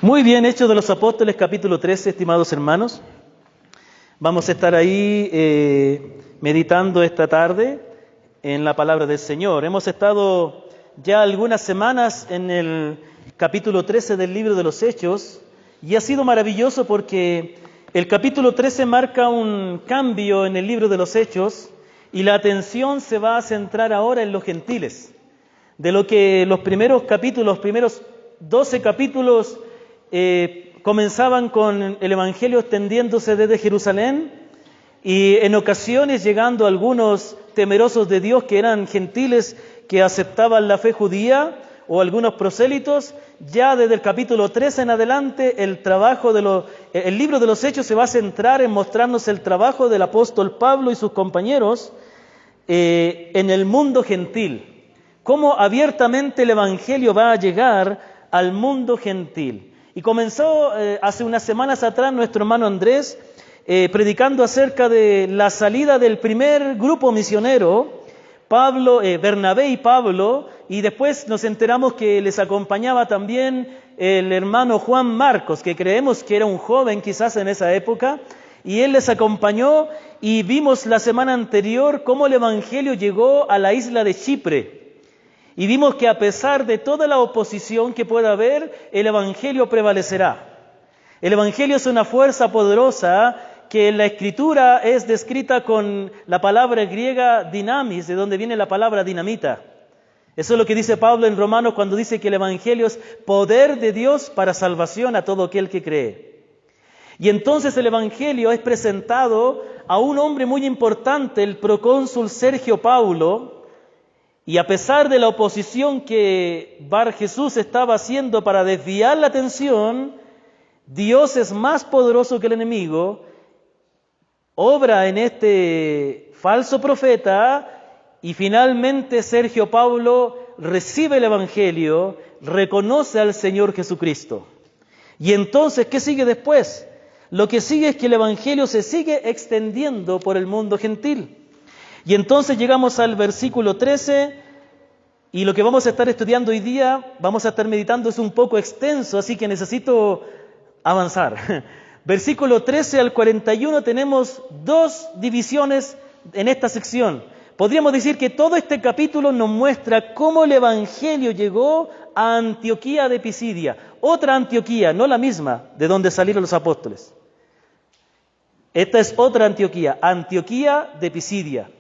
Muy bien, Hechos de los Apóstoles, capítulo 13, estimados hermanos. Vamos a estar ahí meditando esta tarde en la palabra del Señor. Hemos estado ya algunas semanas en el capítulo 13 del libro de los Hechos y ha sido maravilloso porque el capítulo 13 marca un cambio en el libro de los Hechos y la atención se va a centrar ahora en los gentiles. De lo que los primeros capítulos, los primeros 12 capítulos comenzaban con el Evangelio extendiéndose desde Jerusalén y en ocasiones llegando algunos temerosos de Dios que eran gentiles que aceptaban la fe judía o algunos prosélitos. Ya desde el capítulo 13 en adelante el libro de los Hechos se va a centrar en mostrarnos el trabajo del apóstol Pablo y sus compañeros en el mundo gentil. Cómo abiertamente el Evangelio va a llegar al mundo gentil. Y comenzó hace unas semanas atrás nuestro hermano Andrés predicando acerca de la salida del primer grupo misionero, Bernabé y Pablo, y después nos enteramos que les acompañaba también el hermano Juan Marcos, que creemos que era un joven quizás en esa época, y él les acompañó y vimos la semana anterior cómo el Evangelio llegó a la isla de Chipre. Y vimos que a pesar de toda la oposición que pueda haber, el Evangelio prevalecerá. El Evangelio es una fuerza poderosa que en la Escritura es descrita con la palabra griega dinamis, de donde viene la palabra dinamita. Eso es lo que dice Pablo en Romanos cuando dice que el Evangelio es poder de Dios para salvación a todo aquel que cree. Y entonces el Evangelio es presentado a un hombre muy importante, el procónsul Sergio Paulo. Y a pesar de la oposición que Bar Jesús estaba haciendo para desviar la atención, Dios es más poderoso que el enemigo, obra en este falso profeta y finalmente Sergio Paulo recibe el Evangelio, reconoce al Señor Jesucristo. Y entonces, ¿qué sigue después? Lo que sigue es que el Evangelio se sigue extendiendo por el mundo gentil. Y entonces llegamos al versículo 13 y lo que vamos a estar estudiando hoy día, vamos a estar meditando, es un poco extenso, así que necesito avanzar. Versículo 13 al 41 tenemos dos divisiones en esta sección. Podríamos decir que todo este capítulo nos muestra cómo el Evangelio llegó a Antioquía de Pisidia. Otra Antioquía, no la misma de donde salieron los apóstoles. Esta es otra Antioquía, Antioquía de Pisidia.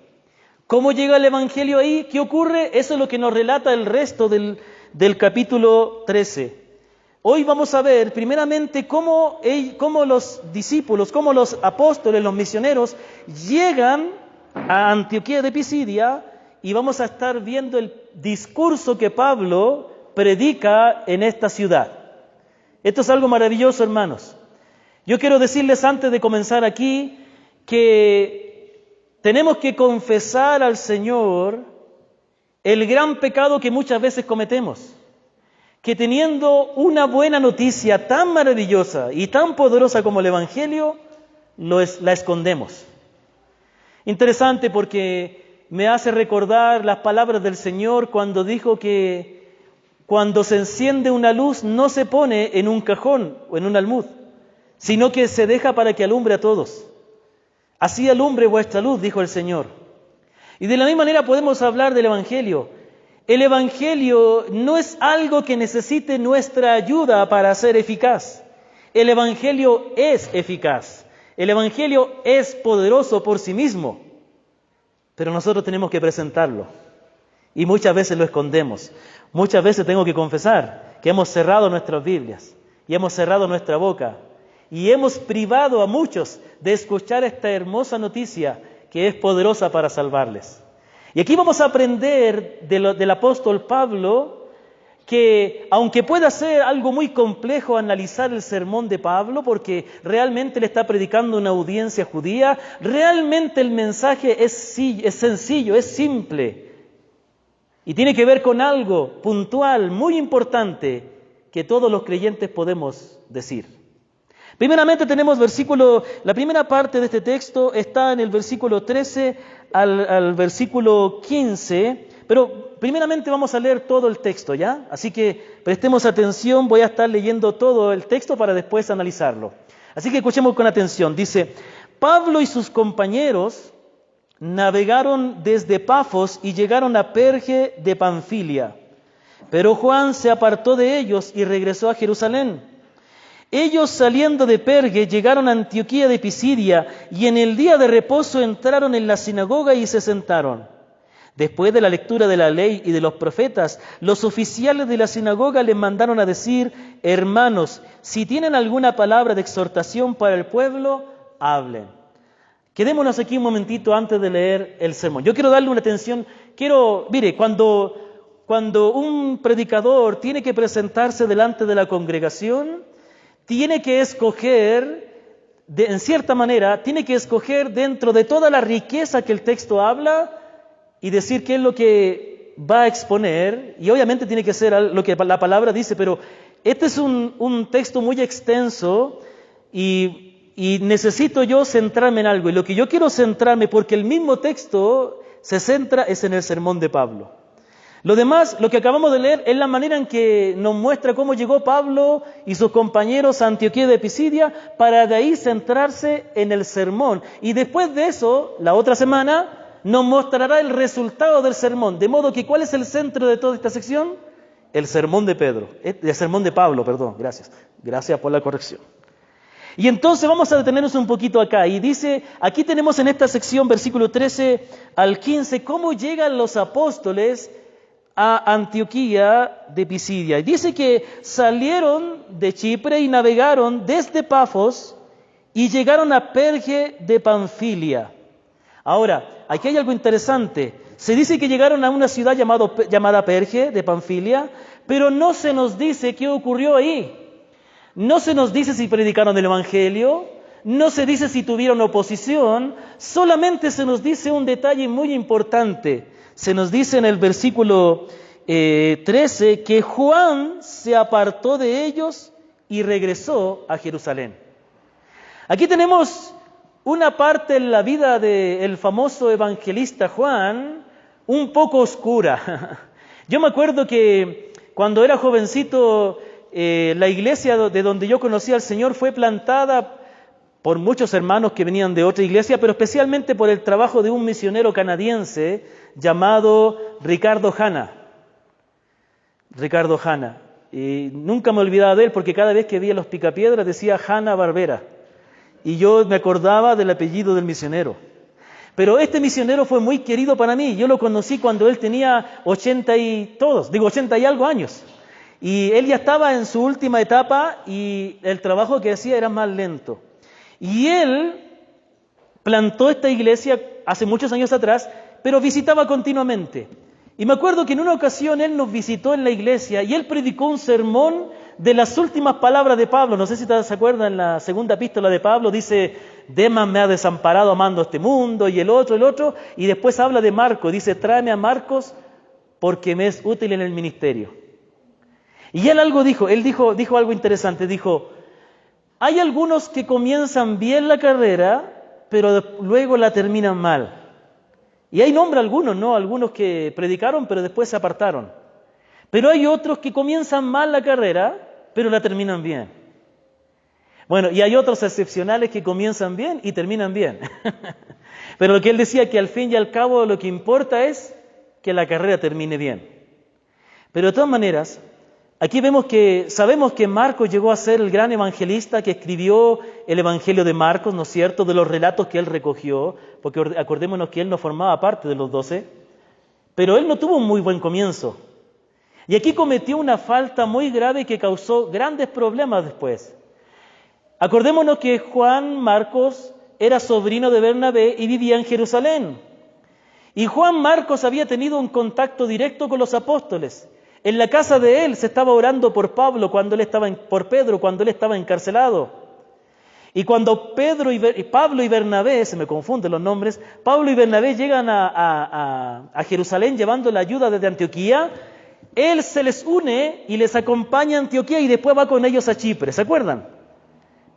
¿Cómo llega el Evangelio ahí? ¿Qué ocurre? Eso es lo que nos relata el resto del capítulo 13. Hoy vamos a ver primeramente cómo los discípulos, cómo los apóstoles, los misioneros llegan a Antioquía de Pisidia y vamos a estar viendo el discurso que Pablo predica en esta ciudad. Esto es algo maravilloso, hermanos. Yo quiero decirles antes de comenzar aquí que tenemos que confesar al Señor el gran pecado que muchas veces cometemos, que teniendo una buena noticia tan maravillosa y tan poderosa como el Evangelio, la escondemos. Interesante porque me hace recordar las palabras del Señor cuando dijo que cuando se enciende una luz no se pone en un cajón o en un almud, sino que se deja para que alumbre a todos. Así alumbre vuestra luz, dijo el Señor. Y de la misma manera podemos hablar del Evangelio. El Evangelio no es algo que necesite nuestra ayuda para ser eficaz. El Evangelio es eficaz. El Evangelio es poderoso por sí mismo. Pero nosotros tenemos que presentarlo. Y muchas veces lo escondemos. Muchas veces tengo que confesar que hemos cerrado nuestras Biblias y hemos cerrado nuestra boca. Y hemos privado a muchos de escuchar esta hermosa noticia que es poderosa para salvarles. Y aquí vamos a aprender del apóstol Pablo que, aunque pueda ser algo muy complejo analizar el sermón de Pablo, porque realmente le está predicando a una audiencia judía, realmente el mensaje es sencillo, es simple. Y tiene que ver con algo puntual, muy importante, que todos los creyentes podemos decir. Primeramente tenemos la primera parte de este texto está en el versículo 13 al versículo 15. Pero primeramente vamos a leer todo el texto, ¿ya? Así que prestemos atención, voy a estar leyendo todo el texto para después analizarlo. Así que escuchemos con atención. Dice, Pablo y sus compañeros navegaron desde Pafos y llegaron a Perge de Panfilia. Pero Juan se apartó de ellos y regresó a Jerusalén. Ellos, saliendo de Perge, llegaron a Antioquía de Pisidia y en el día de reposo entraron en la sinagoga y se sentaron. Después de la lectura de la ley y de los profetas, los oficiales de la sinagoga les mandaron a decir: hermanos, si tienen alguna palabra de exhortación para el pueblo, hablen. Quedémonos aquí un momentito antes de leer el sermón. Yo quiero darle una atención, mire, cuando un predicador tiene que presentarse delante de la congregación, tiene que escoger, en cierta manera, tiene que escoger dentro de toda la riqueza que el texto habla y decir qué es lo que va a exponer, y obviamente tiene que ser lo que la palabra dice, pero este es un texto muy extenso y necesito yo centrarme en algo, y lo que yo quiero centrarme, porque el mismo texto se centra, es en el sermón de Pablo. Lo demás, lo que acabamos de leer, es la manera en que nos muestra cómo llegó Pablo y sus compañeros a Antioquía de Pisidia, para de ahí centrarse en el sermón, y después de eso, la otra semana, nos mostrará el resultado del sermón. De modo que, ¿cuál es el centro de toda esta sección? El sermón de Pablo, perdón, gracias. Gracias por la corrección. Y entonces vamos a detenernos un poquito acá. Y dice, aquí tenemos en esta sección, versículo 13 al 15, cómo llegan los apóstoles a Antioquía de Pisidia. Y dice que salieron de Chipre y navegaron desde Pafos y llegaron a Perge de Panfilia. Ahora, aquí hay algo interesante. Se dice que llegaron a una ciudad llamada Perge de Panfilia, pero no se nos dice qué ocurrió ahí. No se nos dice si predicaron el Evangelio, no se dice si tuvieron oposición, solamente se nos dice un detalle muy importante. Se nos dice en el versículo 13 que Juan se apartó de ellos y regresó a Jerusalén. Aquí tenemos una parte en la vida del famoso evangelista Juan un poco oscura. Yo me acuerdo que cuando era jovencito, la iglesia de donde yo conocí al Señor fue plantada por muchos hermanos que venían de otra iglesia, pero especialmente por el trabajo de un misionero canadiense llamado Ricardo Hanna. Y nunca me olvidaba de él, porque cada vez que veía los picapiedras decía Hanna Barbera. Y yo me acordaba del apellido del misionero. Pero este misionero fue muy querido para mí. Yo lo conocí cuando él tenía 80 y algo años. Y él ya estaba en su última etapa y el trabajo que hacía era más lento. Y él plantó esta iglesia hace muchos años atrás, pero visitaba continuamente. Y me acuerdo que en una ocasión él nos visitó en la iglesia y él predicó un sermón de las últimas palabras de Pablo. No sé si se acuerdan, en la segunda epístola de Pablo dice: Demas me ha desamparado amando este mundo, y el otro, y después habla de Marcos, dice: tráeme a Marcos porque me es útil en el ministerio. Y él dijo algo interesante, dijo: hay algunos que comienzan bien la carrera, pero luego la terminan mal. Y ahí nombra algunos, ¿no? Algunos que predicaron, pero después se apartaron. Pero hay otros que comienzan mal la carrera, pero la terminan bien. Bueno, y hay otros excepcionales que comienzan bien y terminan bien. Pero lo que él decía, que al fin y al cabo lo que importa es que la carrera termine bien. Pero de todas maneras, aquí sabemos que Marcos llegó a ser el gran evangelista que escribió el Evangelio de Marcos, ¿no es cierto?, de los relatos que él recogió, porque acordémonos que él no formaba parte de los 12, pero él no tuvo un muy buen comienzo. Y aquí cometió una falta muy grave que causó grandes problemas después. Acordémonos que Juan Marcos era sobrino de Bernabé y vivía en Jerusalén. Y Juan Marcos había tenido un contacto directo con los apóstoles. En la casa de él se estaba orando por Pedro cuando él estaba encarcelado. Y cuando Pablo y Bernabé, se me confunden los nombres, Pablo y Bernabé llegan a Jerusalén llevando la ayuda desde Antioquía, él se les une y les acompaña a Antioquía y después va con ellos a Chipre, ¿se acuerdan?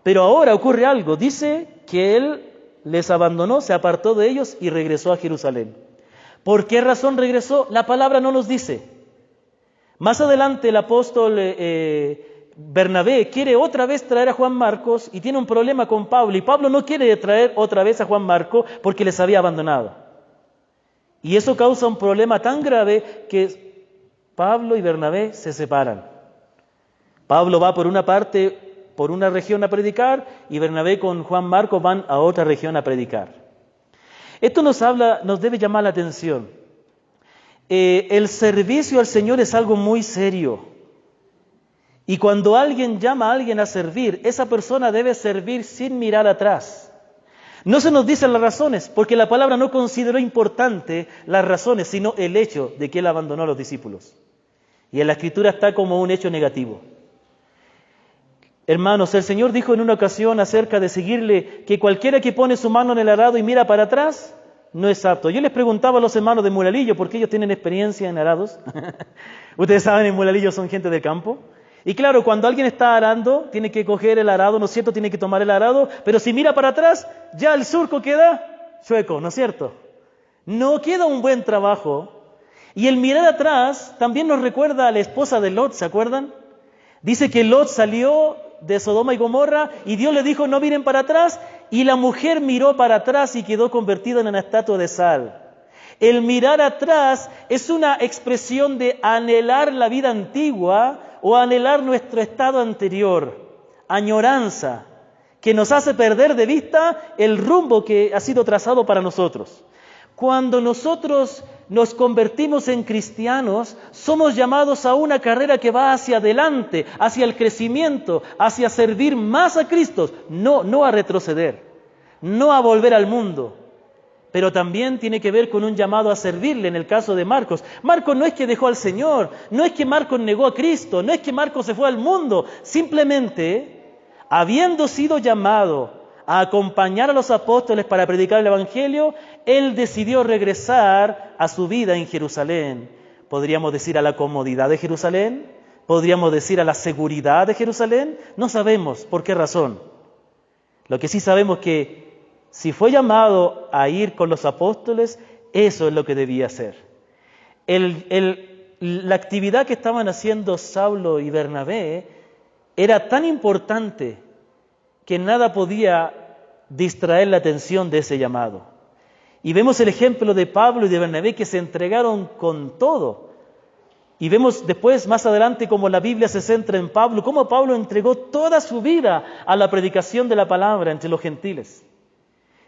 Pero ahora ocurre algo, dice que él les abandonó, se apartó de ellos y regresó a Jerusalén. ¿Por qué razón regresó? La palabra no nos dice. Más adelante el apóstol Bernabé quiere otra vez traer a Juan Marcos y tiene un problema con Pablo. Y Pablo no quiere traer otra vez a Juan Marcos porque les había abandonado. Y eso causa un problema tan grave que Pablo y Bernabé se separan. Pablo va por una parte, por una región a predicar, y Bernabé con Juan Marcos van a otra región a predicar. Esto nos debe llamar la atención. El servicio al Señor es algo muy serio. Y cuando alguien llama a alguien a servir, esa persona debe servir sin mirar atrás. No se nos dicen las razones, porque la palabra no consideró importante las razones, sino el hecho de que él abandonó a los discípulos. Y en la Escritura está como un hecho negativo. Hermanos, el Señor dijo en una ocasión acerca de seguirle que cualquiera que pone su mano en el arado y mira para atrás, no es apto. Yo les preguntaba a los hermanos de Muralillo, porque ellos tienen experiencia en arados. Ustedes saben, en Muralillo son gente de campo. Y claro, cuando alguien está arando, tiene que coger el arado, ¿no es cierto? Tiene que tomar el arado, pero si mira para atrás, ya el surco queda chueco, ¿no es cierto? No queda un buen trabajo. Y el mirar atrás también nos recuerda a la esposa de Lot, ¿se acuerdan? Dice que Lot salió de Sodoma y Gomorra y Dios le dijo, no miren para atrás, y la mujer miró para atrás y quedó convertida en una estatua de sal. El mirar atrás es una expresión de anhelar la vida antigua o anhelar nuestro estado anterior, añoranza, que nos hace perder de vista el rumbo que ha sido trazado para nosotros. Cuando nosotros nos convertimos en cristianos, somos llamados a una carrera que va hacia adelante, hacia el crecimiento, hacia servir más a Cristo, no a retroceder, no a volver al mundo. Pero también tiene que ver con un llamado a servirle en el caso de Marcos. Marcos no es que dejó al Señor, no es que Marcos negó a Cristo, no es que Marcos se fue al mundo. Simplemente, habiendo sido llamado a acompañar a los apóstoles para predicar el Evangelio, él decidió regresar a su vida en Jerusalén. Podríamos decir a la comodidad de Jerusalén, podríamos decir a la seguridad de Jerusalén, no sabemos por qué razón. Lo que sí sabemos es que si fue llamado a ir con los apóstoles, eso es lo que debía hacer. La actividad que estaban haciendo Saulo y Bernabé era tan importante que nada podía distraer la atención de ese llamado. Y vemos el ejemplo de Pablo y de Bernabé que se entregaron con todo. Y vemos después, más adelante, cómo la Biblia se centra en Pablo, cómo Pablo entregó toda su vida a la predicación de la palabra entre los gentiles.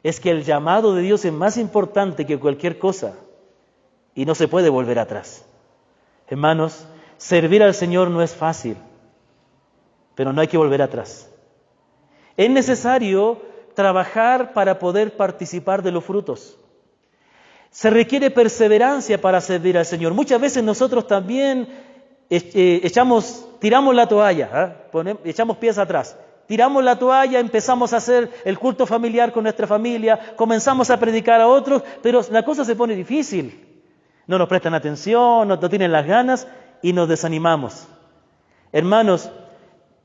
Es que el llamado de Dios es más importante que cualquier cosa y no se puede volver atrás. Hermanos, servir al Señor no es fácil, pero no hay que volver atrás. Es necesario trabajar para poder participar de los frutos. Se requiere perseverancia para servir al Señor. Muchas veces nosotros también tiramos la toalla, echamos pies atrás. Tiramos la toalla, empezamos a hacer el culto familiar con nuestra familia, comenzamos a predicar a otros, pero la cosa se pone difícil. No nos prestan atención, no tienen las ganas y nos desanimamos. Hermanos,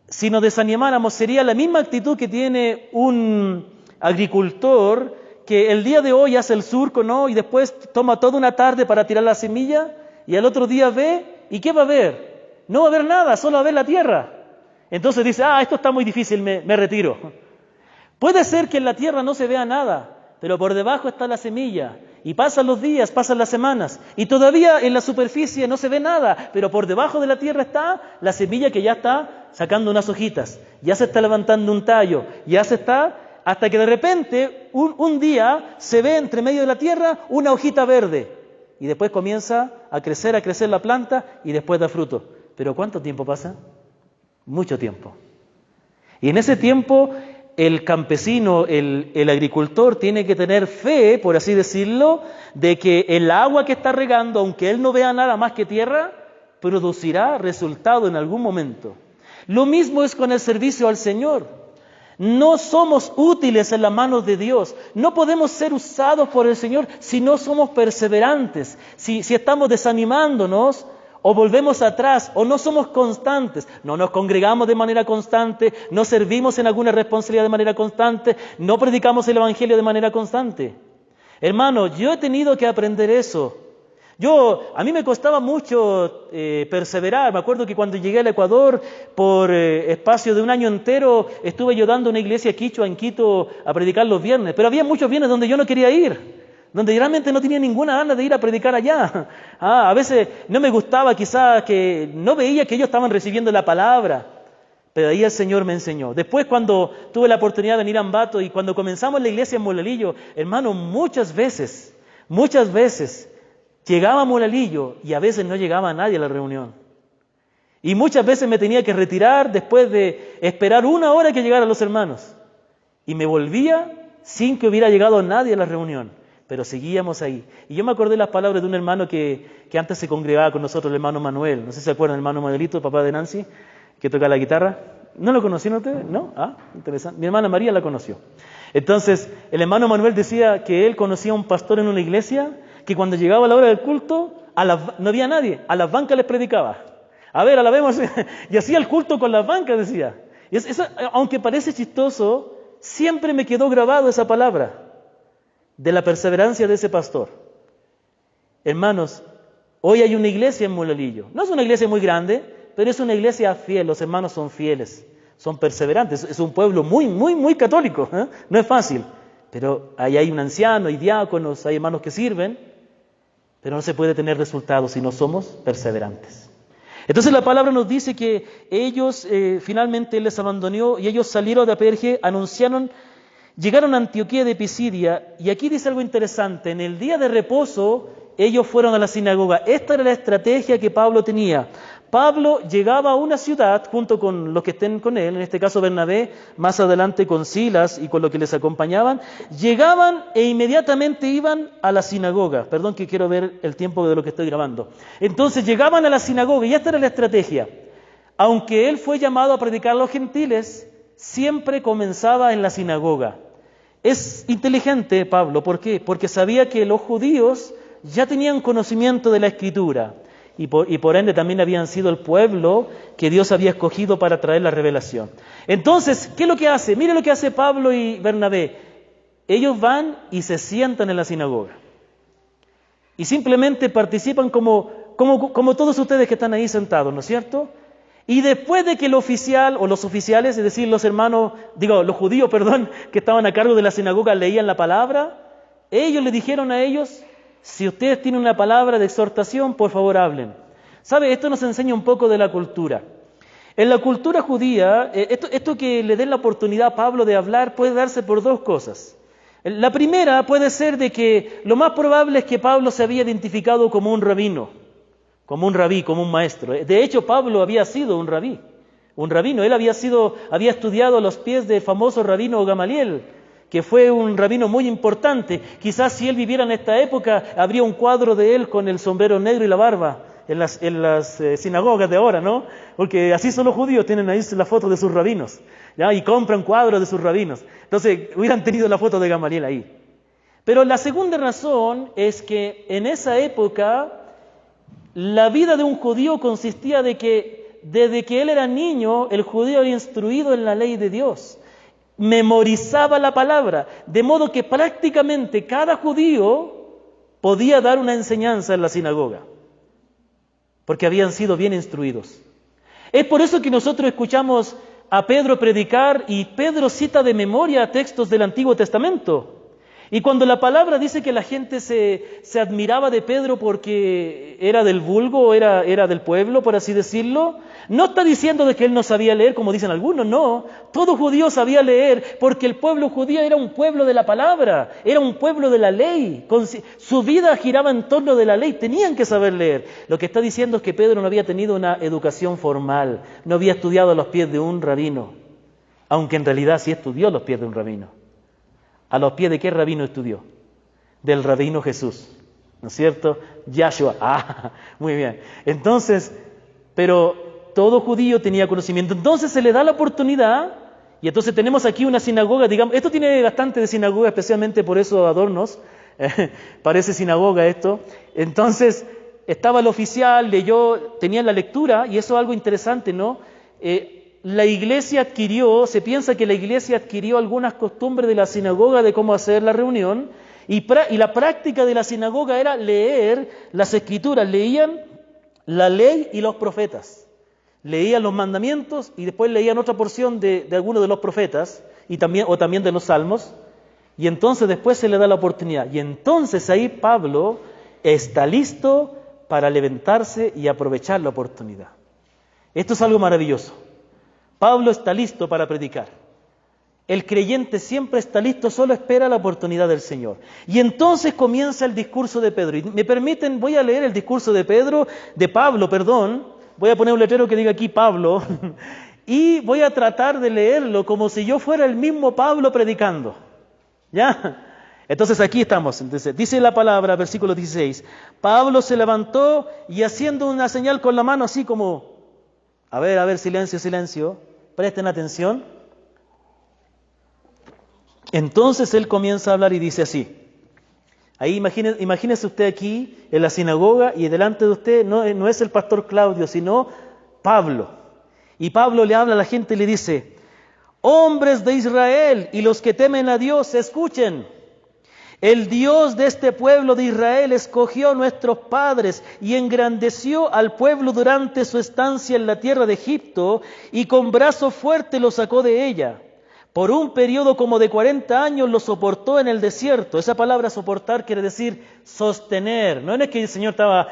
si nos desanimáramos sería la misma actitud que tiene un agricultor que el día de hoy hace el surco, ¿no? Y después toma toda una tarde para tirar la semilla y al otro día ve, ¿y qué va a ver? No va a ver nada, solo va a ver la tierra. Entonces dice, esto está muy difícil, me retiro. Puede ser que en la tierra no se vea nada, pero por debajo está la semilla. Y pasan los días, pasan las semanas, y todavía en la superficie no se ve nada, pero por debajo de la tierra está la semilla que ya está sacando unas hojitas, ya se está levantando un tallo, ya se está, hasta que de repente un día se ve entre medio de la tierra una hojita verde, y después comienza a crecer la planta, y después da fruto. ¿Pero cuánto tiempo pasa? Mucho tiempo. Y en ese tiempo el campesino, el agricultor tiene que tener fe, por así decirlo, de que el agua que está regando, aunque él no vea nada más que tierra, producirá resultado en algún momento. Lo mismo es con el servicio al Señor. No somos útiles en las manos de Dios. No podemos ser usados por el Señor si no somos perseverantes, si estamos desanimándonos, o volvemos atrás, o no somos constantes, no nos congregamos de manera constante, no servimos en alguna responsabilidad de manera constante, no predicamos el Evangelio de manera constante. Hermano, yo he tenido que aprender eso. A mí me costaba mucho perseverar. Me acuerdo que cuando llegué al Ecuador, por espacio de un año entero, estuve ayudando a una iglesia quichua en Quito a predicar los viernes. Pero había muchos viernes donde yo no quería ir, donde realmente no tenía ninguna gana de ir a predicar allá. A veces no me gustaba, quizás que no veía que ellos estaban recibiendo la palabra. Pero ahí el Señor me enseñó. Después, cuando tuve la oportunidad de venir a Ambato y cuando comenzamos la iglesia en Molalillo, hermano, muchas veces, llegaba a Molalillo y a veces no llegaba nadie a la reunión. Y muchas veces me tenía que retirar después de esperar 1 hora que llegaran los hermanos. Y me volvía sin que hubiera llegado nadie a la reunión. Pero seguíamos ahí. Y yo me acordé las palabras de un hermano que antes se congregaba con nosotros, el hermano Manuel. No sé si se acuerdan, el hermano Manuelito, el papá de Nancy, que toca la guitarra. ¿No lo conocieron ustedes? ¿No? Interesante. Mi hermana María la conoció. Entonces, el hermano Manuel decía que él conocía a un pastor en una iglesia que cuando llegaba la hora del culto, no había nadie, a las bancas les predicaba. A ver, alabemos. Y hacía el culto con las bancas, decía. Y eso, aunque parece chistoso, siempre me quedó grabado esa palabra de la perseverancia de ese pastor. Hermanos, hoy hay una iglesia en Molalillo. No es una iglesia muy grande, pero es una iglesia fiel. Los hermanos son fieles, son perseverantes. Es un pueblo muy, muy, muy católico. No es fácil. Pero ahí hay un anciano, hay diáconos, hay hermanos que sirven. Pero no se puede tener resultados si no somos perseverantes. Entonces la palabra nos dice que ellos, finalmente les abandonó y ellos salieron de Perge, llegaron a Antioquía de Pisidia, y aquí dice algo interesante: en el día de reposo ellos fueron a la sinagoga. Esta era la estrategia que Pablo tenía. Pablo llegaba a una ciudad junto con los que estén con él, en este caso Bernabé, más adelante con Silas y con los que les acompañaban, llegaban e inmediatamente iban a la sinagoga. Perdón que quiero ver el tiempo de lo que estoy grabando. Entonces llegaban a la sinagoga y esta era la estrategia. Aunque él fue llamado a predicar a los gentiles, siempre comenzaba en la sinagoga. Es inteligente Pablo, ¿por qué? Porque sabía que los judíos ya tenían conocimiento de la Escritura y por ende también habían sido el pueblo que Dios había escogido para traer la revelación. Entonces, ¿qué es lo que hace? Mire lo que hace Pablo y Bernabé. Ellos van y se sientan en la sinagoga y simplemente participan como todos ustedes que están ahí sentados, ¿no es cierto? Y después de que el oficial o los oficiales, es decir, los judíos, que estaban a cargo de la sinagoga leían la palabra, ellos le dijeron a ellos: si ustedes tienen una palabra de exhortación, por favor hablen. ¿Sabe? Esto nos enseña un poco de la cultura. En la cultura judía, esto que le den la oportunidad a Pablo de hablar puede darse por 2 cosas. La primera puede ser de que lo más probable es que Pablo se había identificado como un rabino, como un rabí, como un maestro. De hecho, Pablo había sido un rabino. Él había estudiado a los pies del famoso rabino Gamaliel, que fue un rabino muy importante. Quizás si él viviera en esta época, habría un cuadro de él con el sombrero negro y la barba en las sinagogas de ahora, ¿no? Porque así son los judíos, tienen ahí la foto de sus rabinos, ¿ya? Y compran cuadros de sus rabinos. Entonces, hubieran tenido la foto de Gamaliel ahí. Pero la segunda razón es que en esa época la vida de un judío consistía de que desde que él era niño, el judío había instruido en la ley de Dios, memorizaba la palabra, de modo que prácticamente cada judío podía dar una enseñanza en la sinagoga, porque habían sido bien instruidos. Es por eso que nosotros escuchamos a Pedro predicar y Pedro cita de memoria textos del Antiguo Testamento. Y cuando la palabra dice que la gente se admiraba de Pedro porque era del vulgo, era del pueblo, por así decirlo, no está diciendo de que él no sabía leer, como dicen algunos, no. Todo judío sabía leer porque el pueblo judío era un pueblo de la palabra, era un pueblo de la ley. Su vida giraba en torno de la ley, tenían que saber leer. Lo que está diciendo es que Pedro no había tenido una educación formal, no había estudiado a los pies de un rabino, aunque en realidad sí estudió a los pies de un rabino. ¿A los pies de qué rabino estudió? Del rabino Jesús, ¿no es cierto? Yahshua. Muy bien. Entonces, pero todo judío tenía conocimiento. Entonces se le da la oportunidad, y entonces tenemos aquí una sinagoga, digamos, esto tiene bastante de sinagoga, especialmente por esos adornos, parece sinagoga esto. Entonces, estaba el oficial, tenía la lectura, y eso es algo interesante, ¿no? Se piensa que la iglesia adquirió algunas costumbres de la sinagoga de cómo hacer la reunión, Y la práctica de la sinagoga era leer las escrituras, leían la ley y los profetas. Leían los mandamientos y después leían otra porción de algunos de los profetas o también de los salmos. Y entonces después se le da la oportunidad. Y entonces ahí Pablo está listo para levantarse y aprovechar la oportunidad. Esto es algo maravilloso. Pablo está listo para predicar. El creyente siempre está listo, solo espera la oportunidad del Señor. Y entonces comienza el discurso de Pedro. Y me permiten, voy a leer el discurso de Pablo. Voy a poner un letrero que diga aquí Pablo. Y voy a tratar de leerlo como si yo fuera el mismo Pablo predicando. ¿Ya? Entonces aquí estamos. Entonces, dice la palabra, versículo 16. Pablo se levantó y haciendo una señal con la mano así como... A ver, silencio. Presten atención. Entonces él comienza a hablar y dice así. Ahí imagínese usted aquí en la sinagoga y delante de usted no es el pastor Claudio, sino Pablo. Y Pablo le habla a la gente y le dice: hombres de Israel y los que temen a Dios, escuchen. El Dios de este pueblo de Israel escogió a nuestros padres y engrandeció al pueblo durante su estancia en la tierra de Egipto y con brazo fuerte lo sacó de ella. Por un periodo como de 40 años lo soportó en el desierto. Esa palabra soportar quiere decir sostener. No es que el Señor estaba,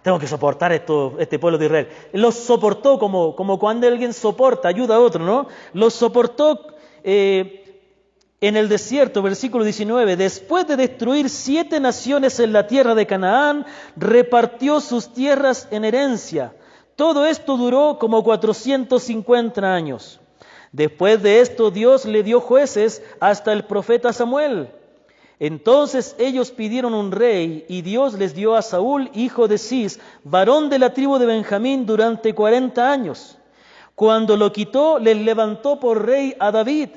tengo que soportar este pueblo de Israel. Los soportó como cuando alguien soporta, ayuda a otro, ¿no? Los soportó en el desierto, versículo 19. Después de destruir 7 naciones en la tierra de Canaán, repartió sus tierras en herencia. Todo esto duró como 450 años. Después de esto, Dios le dio jueces hasta el profeta Samuel. Entonces ellos pidieron un rey y Dios les dio a Saúl, hijo de Cis, varón de la tribu de Benjamín, durante 40 años. Cuando lo quitó, les levantó por rey a David,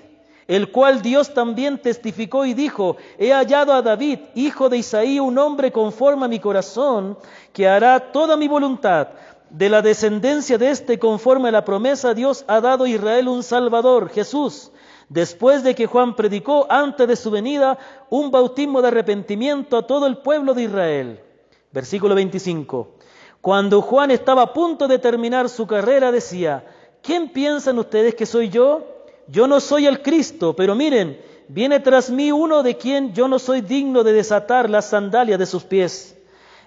el cual Dios también testificó y dijo: he hallado a David, hijo de Isaí, un hombre conforme a mi corazón, que hará toda mi voluntad. De la descendencia de este, conforme a la promesa, Dios ha dado a Israel un Salvador, Jesús. Después de que Juan predicó antes de su venida un bautismo de arrepentimiento a todo el pueblo de Israel. Versículo 25. Cuando Juan estaba a punto de terminar su carrera, decía: ¿quién piensan ustedes que soy yo? Yo no soy el Cristo, pero miren, viene tras mí uno de quien yo no soy digno de desatar las sandalias de sus pies.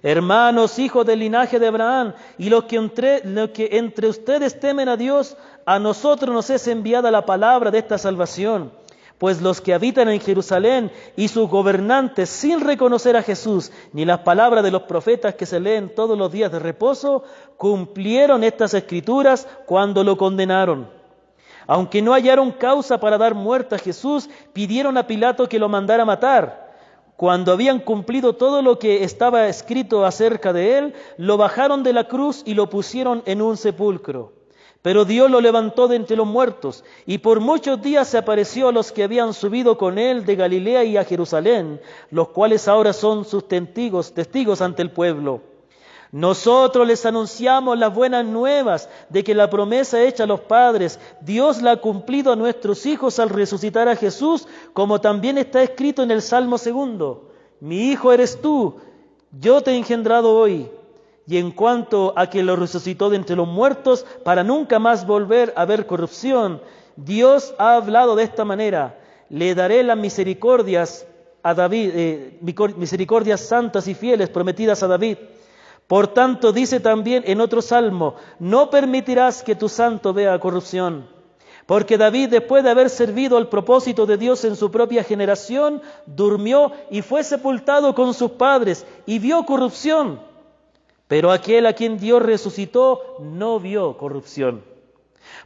Hermanos, hijos del linaje de Abraham, y los que entre ustedes temen a Dios, a nosotros nos es enviada la palabra de esta salvación. Pues los que habitan en Jerusalén y sus gobernantes, sin reconocer a Jesús, ni las palabras de los profetas que se leen todos los días de reposo, cumplieron estas escrituras cuando lo condenaron. Aunque no hallaron causa para dar muerte a Jesús, pidieron a Pilato que lo mandara matar. Cuando habían cumplido todo lo que estaba escrito acerca de él, lo bajaron de la cruz y lo pusieron en un sepulcro. Pero Dios lo levantó de entre los muertos, y por muchos días se apareció a los que habían subido con él de Galilea y a Jerusalén, los cuales ahora son sus testigos ante el pueblo. Nosotros les anunciamos las buenas nuevas de que la promesa hecha a los padres, Dios la ha cumplido a nuestros hijos al resucitar a Jesús, como también está escrito en el Salmo 2. Mi hijo eres tú, yo te he engendrado hoy. Y en cuanto a que lo resucitó de entre los muertos, para nunca más volver a ver corrupción, Dios ha hablado de esta manera: le daré las misericordias a David, misericordias santas y fieles prometidas a David. Por tanto, dice también en otro salmo: no permitirás que tu santo vea corrupción. Porque David, después de haber servido al propósito de Dios en su propia generación, durmió y fue sepultado con sus padres y vio corrupción. Pero aquel a quien Dios resucitó no vio corrupción.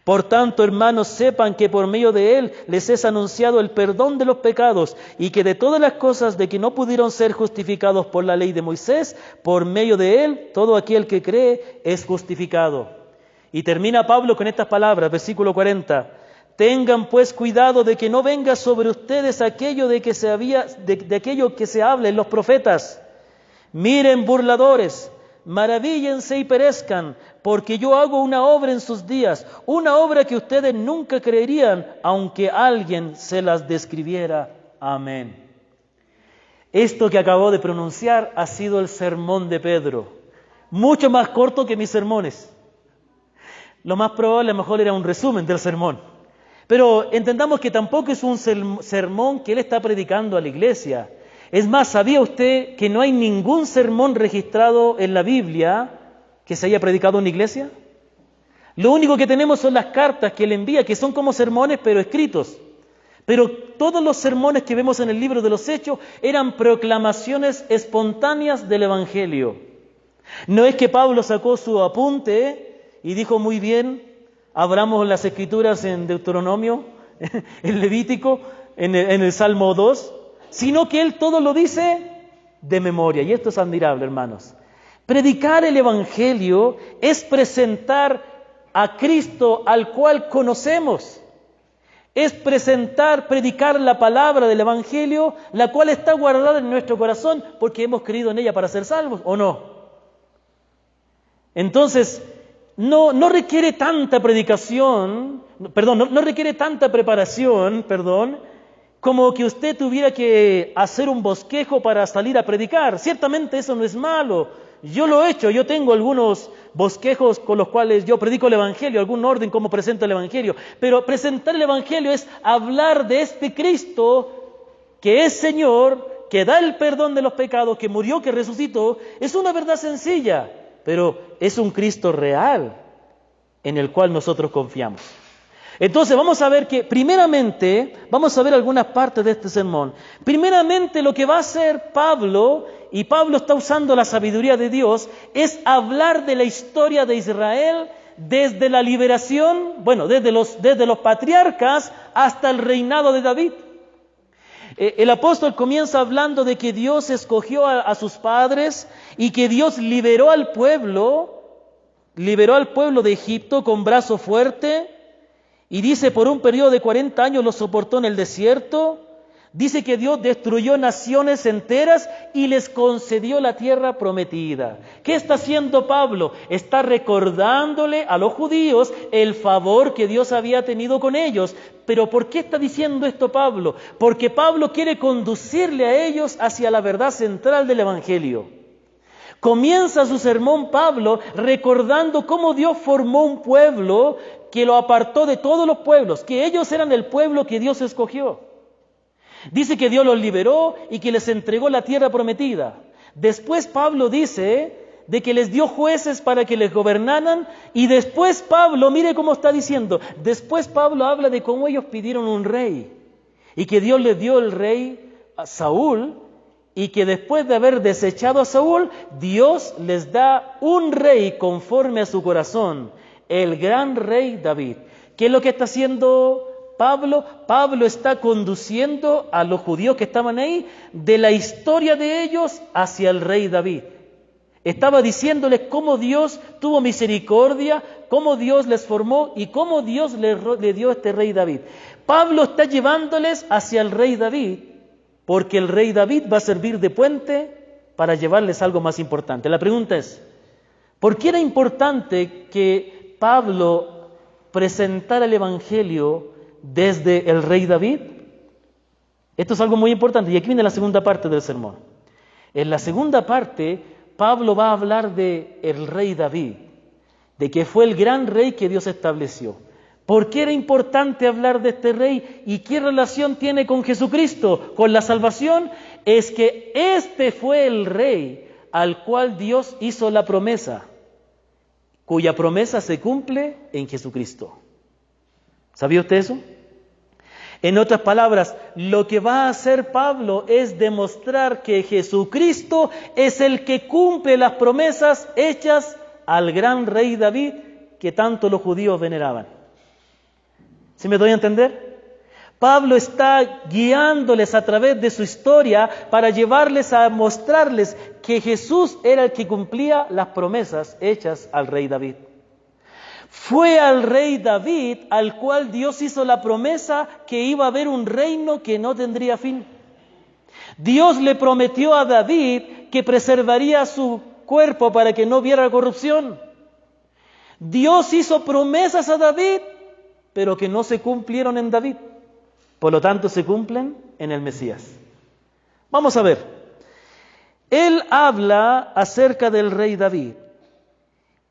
Por tanto, hermanos, sepan que por medio de él les es anunciado el perdón de los pecados, y que de todas las cosas de que no pudieron ser justificados por la ley de Moisés, por medio de él todo aquel que cree es justificado. Y termina Pablo con estas palabras, versículo 40. Tengan pues cuidado de que no venga sobre ustedes aquello de aquello que se habla en los profetas. Miren, burladores, maravíllense y perezcan, porque yo hago una obra en sus días, una obra que ustedes nunca creerían, aunque alguien se las describiera. Amén. Esto que acabo de pronunciar ha sido el sermón de Pedro, mucho más corto que mis sermones. Lo más probable, a lo mejor, era un resumen del sermón. Pero entendamos que tampoco es un sermón que él está predicando a la iglesia. Es más, ¿sabía usted que no hay ningún sermón registrado en la Biblia que se haya predicado en la iglesia? Lo único que tenemos son las cartas que él envía, que son como sermones, pero escritos. Pero todos los sermones que vemos en el libro de los Hechos eran proclamaciones espontáneas del Evangelio. No es que Pablo sacó su apunte y dijo, muy bien, abramos las Escrituras en Deuteronomio, en Levítico, en el Salmo 2, sino que él todo lo dice de memoria. Y esto es admirable, hermanos. Predicar el Evangelio es presentar a Cristo al cual conocemos. Es predicar la palabra del Evangelio, la cual está guardada en nuestro corazón porque hemos creído en ella para ser salvos, ¿o no? Entonces, no requiere tanta predicación, no requiere tanta preparación, como que usted tuviera que hacer un bosquejo para salir a predicar. Ciertamente eso no es malo. Yo lo he hecho, yo tengo algunos bosquejos con los cuales yo predico el Evangelio, algún orden como presento el Evangelio. Pero presentar el Evangelio es hablar de este Cristo que es Señor, que da el perdón de los pecados, que murió, que resucitó. Es una verdad sencilla, pero es un Cristo real en el cual nosotros confiamos. Entonces vamos a ver que primeramente, vamos a ver algunas partes de este sermón. Primeramente lo que va a hacer Pablo, y Pablo está usando la sabiduría de Dios, es hablar de la historia de Israel desde la liberación, desde los patriarcas hasta el reinado de David. El apóstol comienza hablando de que Dios escogió a sus padres y que Dios liberó al pueblo de Egipto con brazo fuerte. Y dice, por un periodo de 40 años los soportó en el desierto. Dice que Dios destruyó naciones enteras y les concedió la tierra prometida. ¿Qué está haciendo Pablo? Está recordándole a los judíos el favor que Dios había tenido con ellos. ¿Pero por qué está diciendo esto Pablo? Porque Pablo quiere conducirle a ellos hacia la verdad central del Evangelio. Comienza su sermón Pablo recordando cómo Dios formó un pueblo que lo apartó de todos los pueblos, que ellos eran el pueblo que Dios escogió. Dice que Dios los liberó y que les entregó la tierra prometida. Después Pablo dice de que les dio jueces para que les gobernaran, y después Pablo, mire cómo está diciendo, después Pablo habla de cómo ellos pidieron un rey y que Dios les dio el rey a Saúl, y que después de haber desechado a Saúl, Dios les da un rey conforme a su corazón, el gran rey David. ¿Qué es lo que está haciendo Pablo? Pablo está conduciendo a los judíos que estaban ahí de la historia de ellos hacia el rey David. Estaba diciéndoles cómo Dios tuvo misericordia, cómo Dios les formó y cómo Dios le dio este rey David. Pablo está llevándoles hacia el rey David, porque el rey David va a servir de puente para llevarles algo más importante. La pregunta es, ¿por qué era importante que Pablo presentara el Evangelio desde el rey David? Esto es algo muy importante, y aquí viene la segunda parte del sermón. En la segunda parte, Pablo va a hablar del rey David, de que fue el gran rey que Dios estableció. ¿Por qué era importante hablar de este rey y qué relación tiene con Jesucristo, con la salvación? Es que este fue el rey al cual Dios hizo la promesa, cuya promesa se cumple en Jesucristo. ¿Sabía usted eso? En otras palabras, lo que va a hacer Pablo es demostrar que Jesucristo es el que cumple las promesas hechas al gran rey David que tanto los judíos veneraban. ¿Sí me doy a entender? Pablo está guiándoles a través de su historia para llevarles a mostrarles que Jesús era el que cumplía las promesas hechas al rey David. Fue al rey David al cual Dios hizo la promesa que iba a haber un reino que no tendría fin. Dios le prometió a David que preservaría su cuerpo para que no hubiera corrupción. Dios hizo promesas a David, pero que no se cumplieron en David. Por lo tanto, se cumplen en el Mesías. Vamos a ver. él habla acerca del rey David.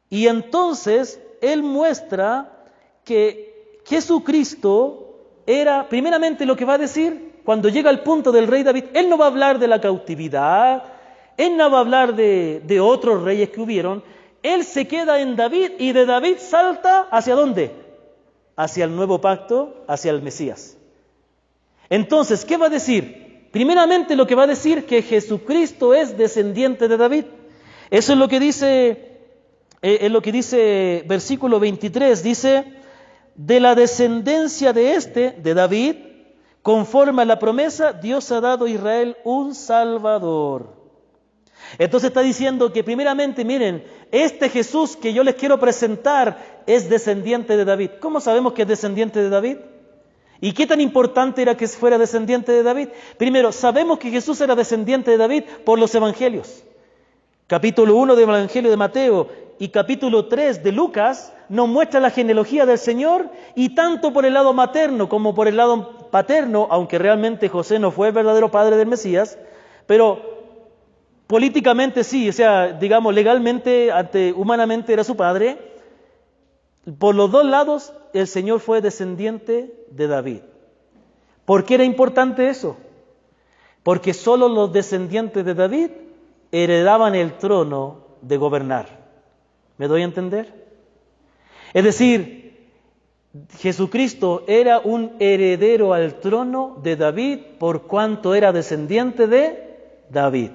Y entonces él muestra que Jesucristo era, primeramente lo que va a decir, cuando llega al punto del rey David, él no va a hablar de la cautividad, él no va a hablar de otros reyes que hubieron, él se queda en David y de David salta ¿hacia dónde? Hacia el nuevo pacto, hacia el Mesías. Entonces, ¿qué va a decir? Primeramente lo que va a decir que Jesucristo es descendiente de David. Eso es lo que dice versículo 23, dice, de la descendencia de David, conforme a la promesa, Dios ha dado a Israel un Salvador. Entonces está diciendo que primeramente, miren, este Jesús que yo les quiero presentar es descendiente de David. ¿Cómo sabemos que es descendiente de David? ¿Y qué tan importante era que fuera descendiente de David? Primero, sabemos que Jesús era descendiente de David por los evangelios. Capítulo 1 del Evangelio de Mateo y capítulo 3 de Lucas nos muestra la genealogía del Señor, y tanto por el lado materno como por el lado paterno, aunque realmente José no fue el verdadero padre del Mesías, pero políticamente sí, o sea, digamos legalmente, humanamente era su padre. Por los dos lados el Señor fue descendiente de David. ¿Por qué era importante eso? Porque solo los descendientes de David heredaban el trono de gobernar. ¿Me doy a entender? Es decir, Jesucristo era un heredero al trono de David por cuanto era descendiente de David.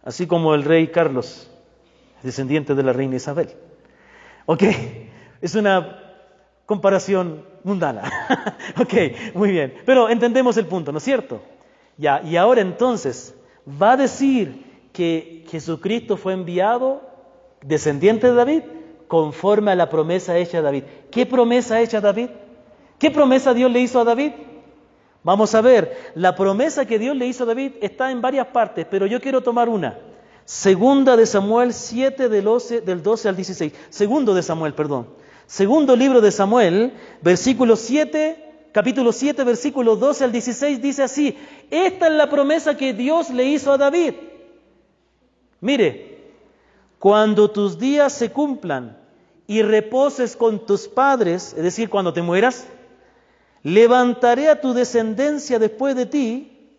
Así como el rey Carlos, descendiente de la reina Isabel. Ok, es una comparación mundana. Ok, muy bien. Pero entendemos el punto, ¿no es cierto? Ya, y ahora entonces, va a decir que Jesucristo fue enviado, descendiente de David, conforme a la promesa hecha a David. ¿Qué promesa hecha a David? ¿Qué promesa Dios le hizo a David? Vamos a ver, la promesa que Dios le hizo a David está en varias partes, pero yo quiero tomar una. Segunda de Samuel 7, del 12 al 16. Segundo libro de Samuel, capítulo 7, versículos 12 al 16, dice así: esta es la promesa que Dios le hizo a David. Mire, cuando tus días se cumplan y reposes con tus padres, es decir, cuando te mueras, levantaré a tu descendencia después de ti,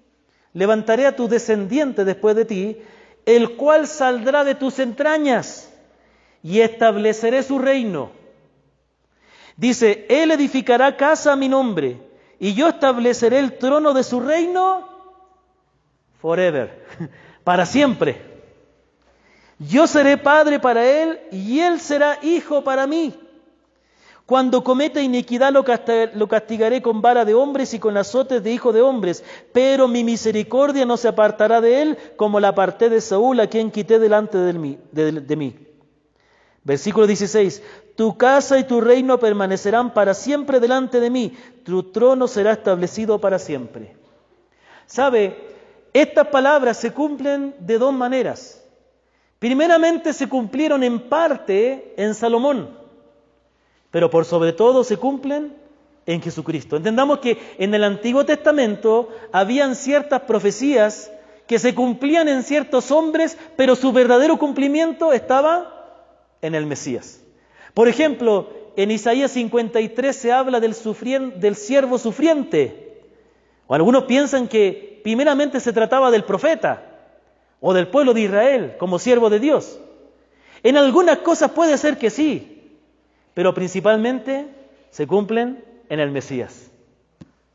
levantaré a tu descendiente después de ti, el cual saldrá de tus entrañas, y estableceré su reino. Dice, él edificará casa a mi nombre, y yo estableceré el trono de su reino forever, para siempre. Yo seré padre para él, y él será hijo para mí. Cuando cometa iniquidad lo castigaré con vara de hombres y con azotes de hijos de hombres, pero mi misericordia no se apartará de él, como la aparté de Saúl, a quien quité delante de mí. Versículo 16, tu casa y tu reino permanecerán para siempre delante de mí, tu trono será establecido para siempre. ¿Sabe? Estas palabras se cumplen de dos maneras. Primeramente se cumplieron en parte en Salomón, pero por sobre todo se cumplen en Jesucristo. Entendamos que en el Antiguo Testamento habían ciertas profecías que se cumplían en ciertos hombres, pero su verdadero cumplimiento estaba en el Mesías. Por ejemplo, en Isaías 53 se habla del siervo sufriente. O algunos piensan que primeramente se trataba del profeta o del pueblo de Israel como siervo de Dios. En algunas cosas puede ser que sí, pero principalmente se cumplen en el Mesías.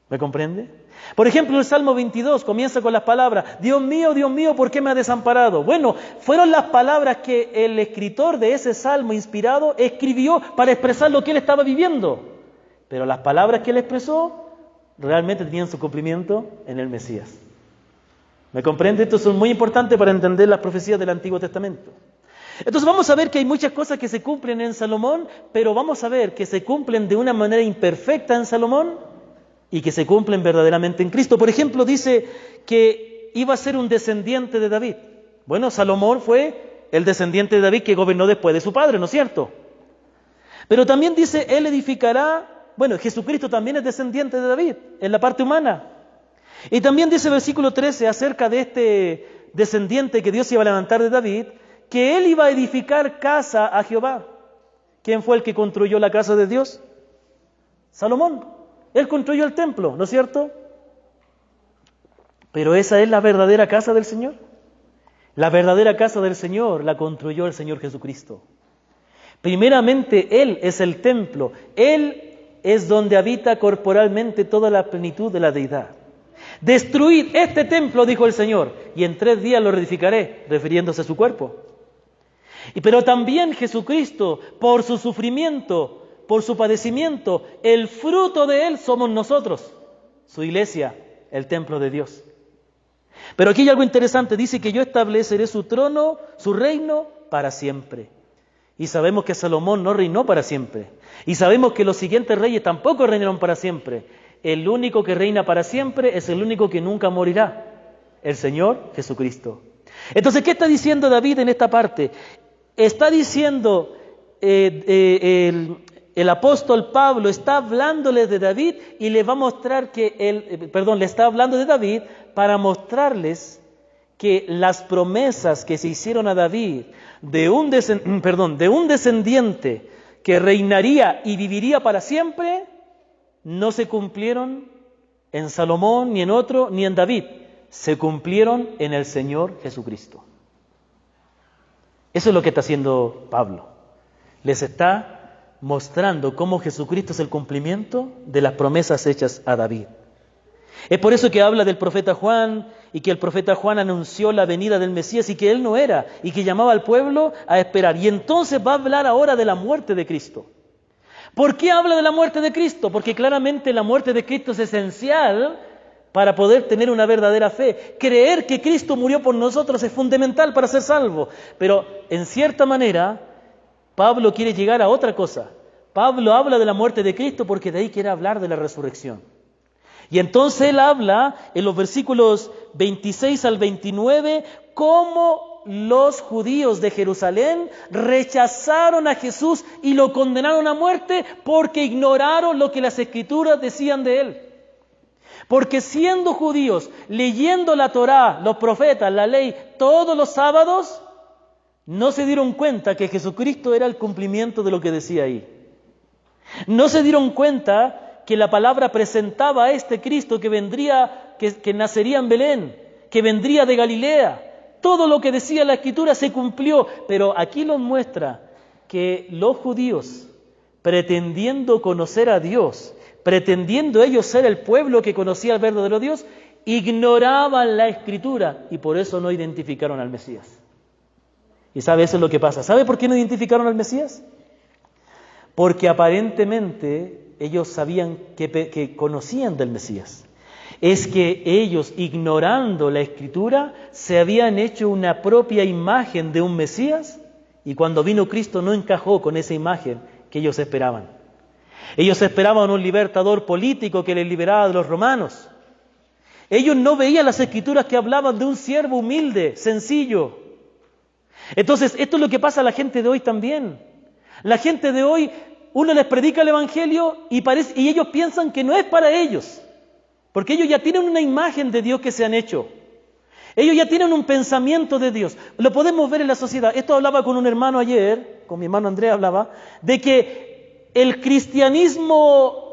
¿Me comprende? Por ejemplo, el Salmo 22 comienza con las palabras: Dios mío, ¿por qué me has desamparado? Bueno, fueron las palabras que el escritor de ese Salmo inspirado escribió para expresar lo que él estaba viviendo. Pero las palabras que él expresó realmente tenían su cumplimiento en el Mesías. ¿Me comprende? Esto es muy importante para entender las profecías del Antiguo Testamento. Entonces vamos a ver que hay muchas cosas que se cumplen en Salomón, pero vamos a ver que se cumplen de una manera imperfecta en Salomón y que se cumplen verdaderamente en Cristo. Por ejemplo, dice que iba a ser un descendiente de David. Bueno, Salomón fue el descendiente de David que gobernó después de su padre, ¿no es cierto? Pero también dice, él edificará, bueno, Jesucristo también es descendiente de David, en la parte humana. Y también dice el versículo 13 acerca de descendiente que Dios iba a levantar de David, que él iba a edificar casa a Jehová. ¿Quién fue el que construyó la casa de Dios? Salomón. Él construyó el templo, ¿no es cierto? Pero esa es la verdadera casa del Señor. La verdadera casa del Señor la construyó el Señor Jesucristo. Primeramente, Él es el templo. Él es donde habita corporalmente toda la plenitud de la deidad. Destruid este templo, dijo el Señor, y en 3 días lo reedificaré, refiriéndose a su cuerpo. Pero también Jesucristo, por su sufrimiento, por su padecimiento, el fruto de Él somos nosotros, su iglesia, el templo de Dios. Pero aquí hay algo interesante, dice que yo estableceré su trono, su reino, para siempre. Y sabemos que Salomón no reinó para siempre. Y sabemos que los siguientes reyes tampoco reinaron para siempre. El único que reina para siempre es el único que nunca morirá, el Señor Jesucristo. Entonces, ¿qué está diciendo David en esta parte? Está diciendo el apóstol Pablo, está hablándole de David y le va a mostrar que le está hablando de David para mostrarles que las promesas que se hicieron a David de un descendiente que reinaría y viviría para siempre, no se cumplieron en Salomón, ni en otro, ni en David. Se cumplieron en el Señor Jesucristo. Eso es lo que está haciendo Pablo. Les está mostrando cómo Jesucristo es el cumplimiento de las promesas hechas a David. Es por eso que habla del profeta Juan y que el profeta Juan anunció la venida del Mesías y que él no era y que llamaba al pueblo a esperar. Y entonces va a hablar ahora de la muerte de Cristo. ¿Por qué habla de la muerte de Cristo? Porque claramente la muerte de Cristo es esencial para poder tener una verdadera fe. Creer que Cristo murió por nosotros es fundamental para ser salvo. Pero en cierta manera, Pablo quiere llegar a otra cosa. Pablo habla de la muerte de Cristo porque de ahí quiere hablar de la resurrección. Y entonces él habla en los versículos 26 al 29 cómo los judíos de Jerusalén rechazaron a Jesús y lo condenaron a muerte porque ignoraron lo que las Escrituras decían de él. Porque siendo judíos, leyendo la Torá, los profetas, la ley, todos los sábados, no se dieron cuenta que Jesucristo era el cumplimiento de lo que decía ahí. No se dieron cuenta que la palabra presentaba a este Cristo que vendría, que nacería en Belén, que vendría de Galilea. Todo lo que decía la Escritura se cumplió, pero aquí nos muestra que los judíos, pretendiendo conocer a Dios, pretendiendo ellos ser el pueblo que conocía al verdadero Dios, ignoraban la Escritura y por eso no identificaron al Mesías. ¿Y sabe eso es lo que pasa? ¿Sabe por qué no identificaron al Mesías? Porque aparentemente ellos sabían que conocían del Mesías. Es que ellos, ignorando la Escritura, se habían hecho una propia imagen de un Mesías y cuando vino Cristo no encajó con esa imagen que ellos esperaban. Ellos esperaban un libertador político que les liberara de los romanos. Ellos no veían las Escrituras que hablaban de un siervo humilde, sencillo. Entonces, esto es lo que pasa a la gente de hoy también. La gente de hoy, uno les predica el Evangelio y ellos piensan que no es para ellos. Porque ellos ya tienen una imagen de Dios que se han hecho. Ellos ya tienen un pensamiento de Dios. Lo podemos ver en la sociedad. Esto hablaba con un hermano ayer, con mi hermano Andrés hablaba, de que el cristianismo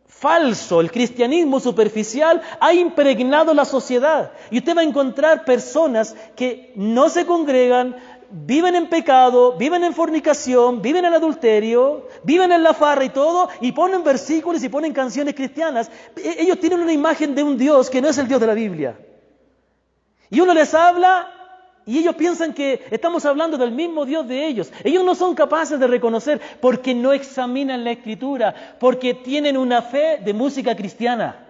falso, el cristianismo superficial ha impregnado la sociedad. Y usted va a encontrar personas que no se congregan, viven en pecado, viven en fornicación, viven en adulterio, viven en la farra y todo, y ponen versículos y ponen canciones cristianas. Ellos tienen una imagen de un Dios que no es el Dios de la Biblia. Y uno les habla y ellos piensan que estamos hablando del mismo Dios de ellos. Ellos no son capaces de reconocer porque no examinan la Escritura, porque tienen una fe de música cristiana,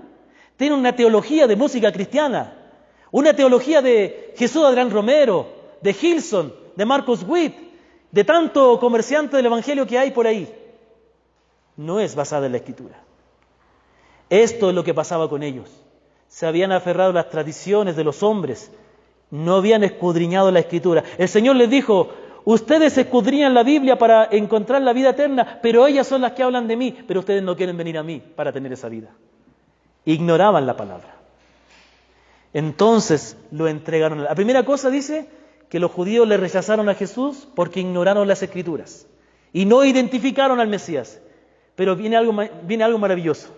tienen una teología de música cristiana, una teología de Jesús Adrián Romero, de Gilson, de Marcos Witt, de tanto comerciante del Evangelio que hay por ahí. No es basada en la Escritura. Esto es lo que pasaba con ellos. Se habían aferrado a las tradiciones de los hombres, no habían escudriñado la Escritura. El Señor les dijo, ustedes escudriñan la Biblia para encontrar la vida eterna, pero ellas son las que hablan de mí, pero ustedes no quieren venir a mí para tener esa vida. Ignoraban la palabra. Entonces lo entregaron. La primera cosa dice que los judíos le rechazaron a Jesús porque ignoraron las Escrituras y no identificaron al Mesías. Pero viene algo maravilloso.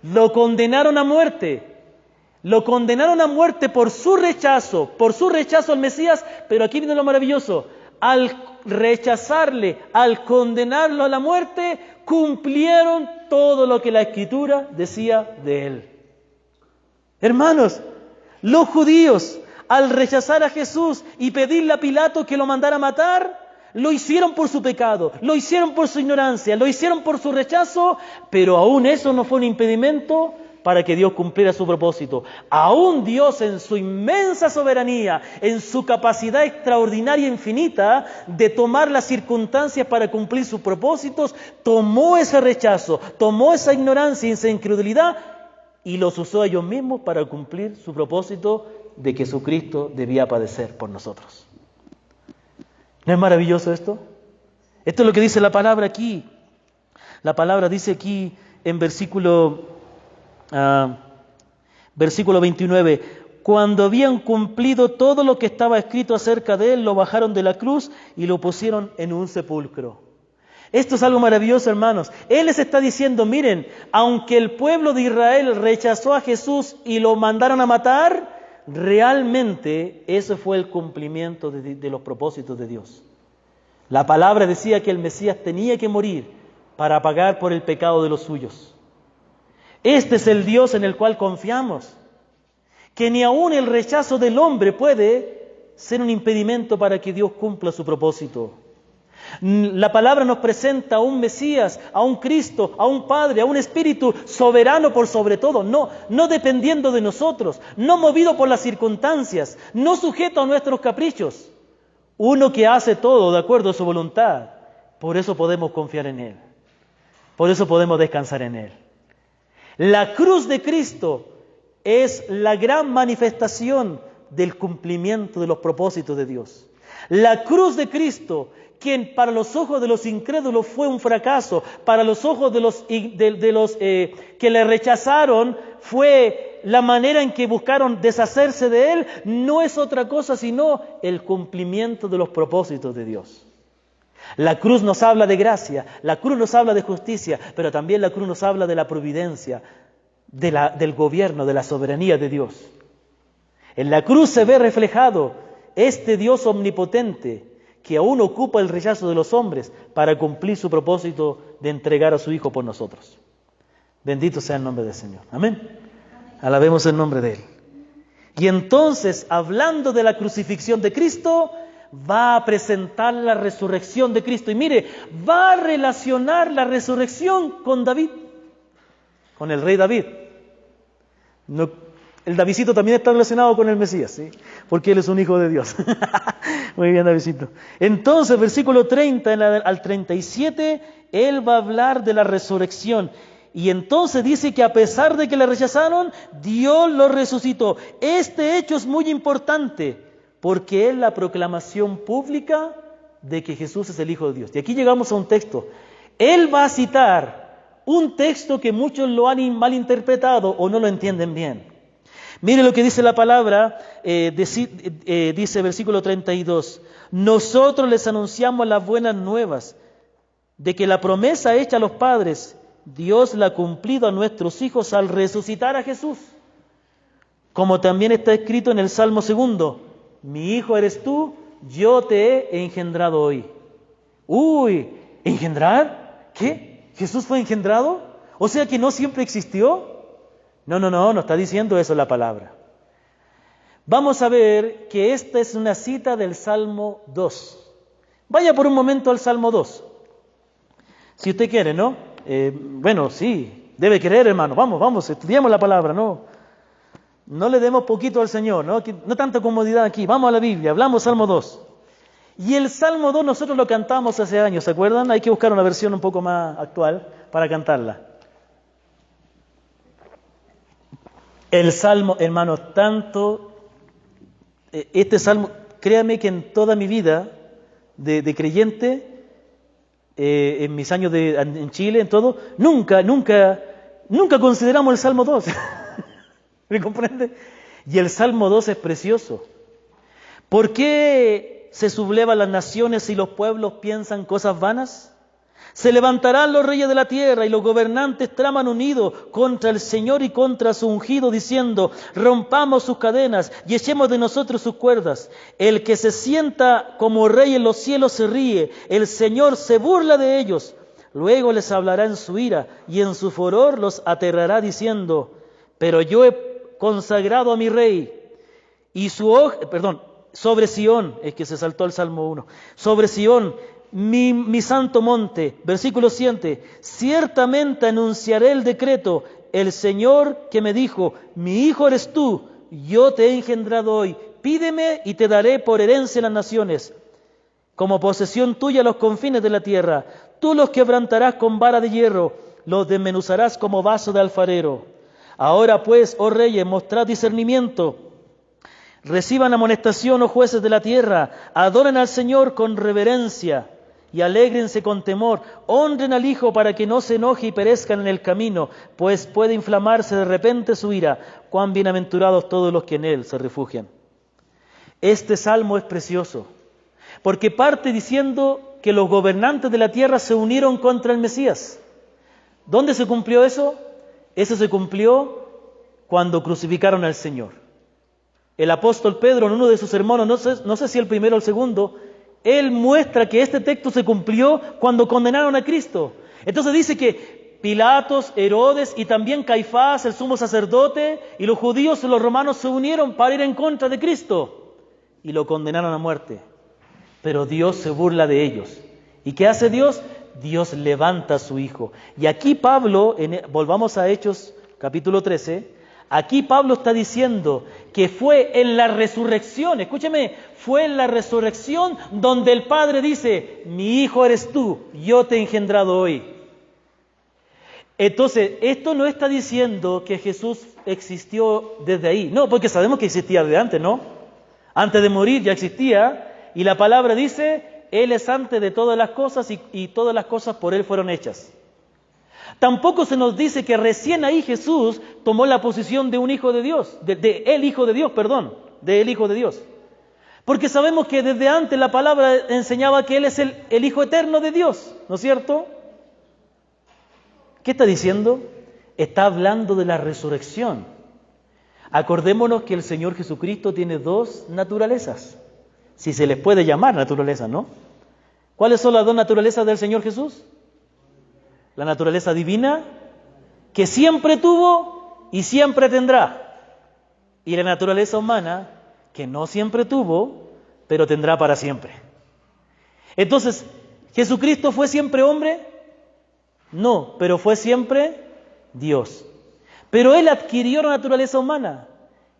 Lo condenaron a muerte. Lo condenaron a muerte por su rechazo al Mesías, pero aquí viene lo maravilloso. Al rechazarle, al condenarlo a la muerte, cumplieron todo lo que la Escritura decía de él. Hermanos, los judíos, al rechazar a Jesús y pedirle a Pilato que lo mandara a matar, lo hicieron por su pecado, lo hicieron por su ignorancia, lo hicieron por su rechazo, pero aún eso no fue un impedimento para que Dios cumpliera su propósito. Aún Dios, en su inmensa soberanía, en su capacidad extraordinaria e infinita de tomar las circunstancias para cumplir sus propósitos, tomó ese rechazo, tomó esa ignorancia y esa incredulidad y los usó ellos mismos para cumplir su propósito de que Jesucristo debía padecer por nosotros. ¿No es maravilloso esto? Esto es lo que dice la palabra aquí. La palabra dice aquí en versículo 29, cuando habían cumplido todo lo que estaba escrito acerca de él, lo bajaron de la cruz y lo pusieron en un sepulcro. Esto es algo maravilloso, hermanos. Él les está diciendo, miren, aunque el pueblo de Israel rechazó a Jesús y lo mandaron a matar, realmente ese fue el cumplimiento de los propósitos de Dios. La palabra decía que el Mesías tenía que morir para pagar por el pecado de los suyos. Este es el Dios en el cual confiamos, que ni aún el rechazo del hombre puede ser un impedimento para que Dios cumpla su propósito. La palabra nos presenta a un Mesías, a un Cristo, a un Padre, a un Espíritu soberano por sobre todo, no dependiendo de nosotros, no movido por las circunstancias, no sujeto a nuestros caprichos. Uno que hace todo de acuerdo a su voluntad. Por eso podemos confiar en Él. Por eso podemos descansar en Él. La cruz de Cristo es la gran manifestación del cumplimiento de los propósitos de Dios. La cruz de Cristo, quien para los ojos de los incrédulos fue un fracaso, para los ojos de los que le rechazaron fue la manera en que buscaron deshacerse de Él, no es otra cosa sino el cumplimiento de los propósitos de Dios. La cruz nos habla de gracia, la cruz nos habla de justicia, pero también la cruz nos habla de la providencia, del gobierno, de la soberanía de Dios. En la cruz se ve reflejado este Dios omnipotente que aún ocupa el rechazo de los hombres para cumplir su propósito de entregar a su Hijo por nosotros. Bendito sea el nombre del Señor. Amén. Alabemos el nombre de Él. Y entonces, hablando de la crucifixión de Cristo, va a presentar la resurrección de Cristo. Y mire, va a relacionar la resurrección con David, con el rey David. No, el Davidcito también está relacionado con el Mesías, ¿sí? Porque él es un hijo de Dios. Muy bien, Davidcito. Entonces, versículo 30 al 37, él va a hablar de la resurrección. Y entonces dice que a pesar de que le rechazaron, Dios lo resucitó. Este hecho es muy importante, porque es la proclamación pública de que Jesús es el Hijo de Dios. Y aquí llegamos a un texto. Él va a citar un texto que muchos lo han malinterpretado o no lo entienden bien. Mire lo que dice la palabra, dice versículo 32. Nosotros les anunciamos las buenas nuevas de que la promesa hecha a los padres, Dios la ha cumplido a nuestros hijos al resucitar a Jesús. Como también está escrito en el Salmo 2, mi hijo eres tú, yo te he engendrado hoy. Uy, ¿engendrar? ¿Qué? ¿Jesús fue engendrado? O sea que no siempre existió. No está diciendo eso la palabra. Vamos a ver que esta es una cita del Salmo 2. Vaya por un momento al Salmo 2. Si usted quiere, ¿no? Bueno, sí, debe querer, hermano. Vamos, estudiemos la palabra, ¿no? No le demos poquito al Señor, ¿no? No tanta comodidad aquí. Vamos a la Biblia, hablamos Salmo 2. Y el Salmo 2 nosotros lo cantamos hace años, ¿se acuerdan? Hay que buscar una versión un poco más actual para cantarla. El Salmo, hermanos, este Salmo, créame que en toda mi vida de creyente, en mis años en Chile, en todo, nunca consideramos el Salmo 2. ¿Me comprende? Y el Salmo 2 es precioso. ¿Por qué se sublevan las naciones y los pueblos piensan cosas vanas? Se levantarán los reyes de la tierra y los gobernantes traman unidos contra el Señor y contra su ungido, diciendo: rompamos sus cadenas y echemos de nosotros sus cuerdas. El que se sienta como rey en los cielos se ríe, el Señor se burla de ellos. Luego les hablará en su ira y en su furor los aterrará, diciendo: pero yo he consagrado a mi rey y sobre Sión, es que se saltó el Salmo 1, sobre Sión, mi santo monte. Versículo 7, ciertamente anunciaré el decreto, el Señor que me dijo: mi hijo eres tú, yo te he engendrado hoy, pídeme y te daré por herencia las naciones, como posesión tuya los confines de la tierra. Tú los quebrantarás con vara de hierro, los desmenuzarás como vaso de alfarero. Ahora pues, oh reyes, mostrad discernimiento. Reciban amonestación, oh jueces de la tierra. Adoren al Señor con reverencia y alégrense con temor. Honren al Hijo para que no se enoje y perezcan en el camino, pues puede inflamarse de repente su ira. Cuán bienaventurados todos los que en Él se refugian. Este salmo es precioso, porque parte diciendo que los gobernantes de la tierra se unieron contra el Mesías. ¿Dónde se cumplió eso? Eso se cumplió cuando crucificaron al Señor. El apóstol Pedro, en uno de sus sermones, no sé si el primero o el segundo, él muestra que este texto se cumplió cuando condenaron a Cristo. Entonces dice que Pilatos, Herodes y también Caifás, el sumo sacerdote, y los judíos y los romanos se unieron para ir en contra de Cristo y lo condenaron a muerte. Pero Dios se burla de ellos. ¿Y qué hace Dios? Dios levanta a su Hijo. Y aquí Pablo, volvamos a Hechos capítulo 13, aquí Pablo está diciendo que fue en la resurrección, escúcheme, fue en la resurrección donde el Padre dice: mi Hijo eres tú, yo te he engendrado hoy. Entonces, esto no está diciendo que Jesús existió desde ahí. No, porque sabemos que existía desde antes, ¿no? Antes de morir ya existía. Y la palabra dice: Él es antes de todas las cosas y todas las cosas por Él fueron hechas. Tampoco se nos dice que recién ahí Jesús tomó la posición de un hijo de Dios, de el Hijo de Dios. Porque sabemos que desde antes la palabra enseñaba que Él es el Hijo eterno de Dios, ¿no es cierto? ¿Qué está diciendo? Está hablando de la resurrección. Acordémonos que el Señor Jesucristo tiene dos naturalezas, si se les puede llamar naturaleza, ¿no? ¿Cuáles son las dos naturalezas del Señor Jesús? La naturaleza divina, que siempre tuvo y siempre tendrá. Y la naturaleza humana, que no siempre tuvo, pero tendrá para siempre. Entonces, ¿Jesucristo fue siempre hombre? No, pero fue siempre Dios. Pero Él adquirió la naturaleza humana.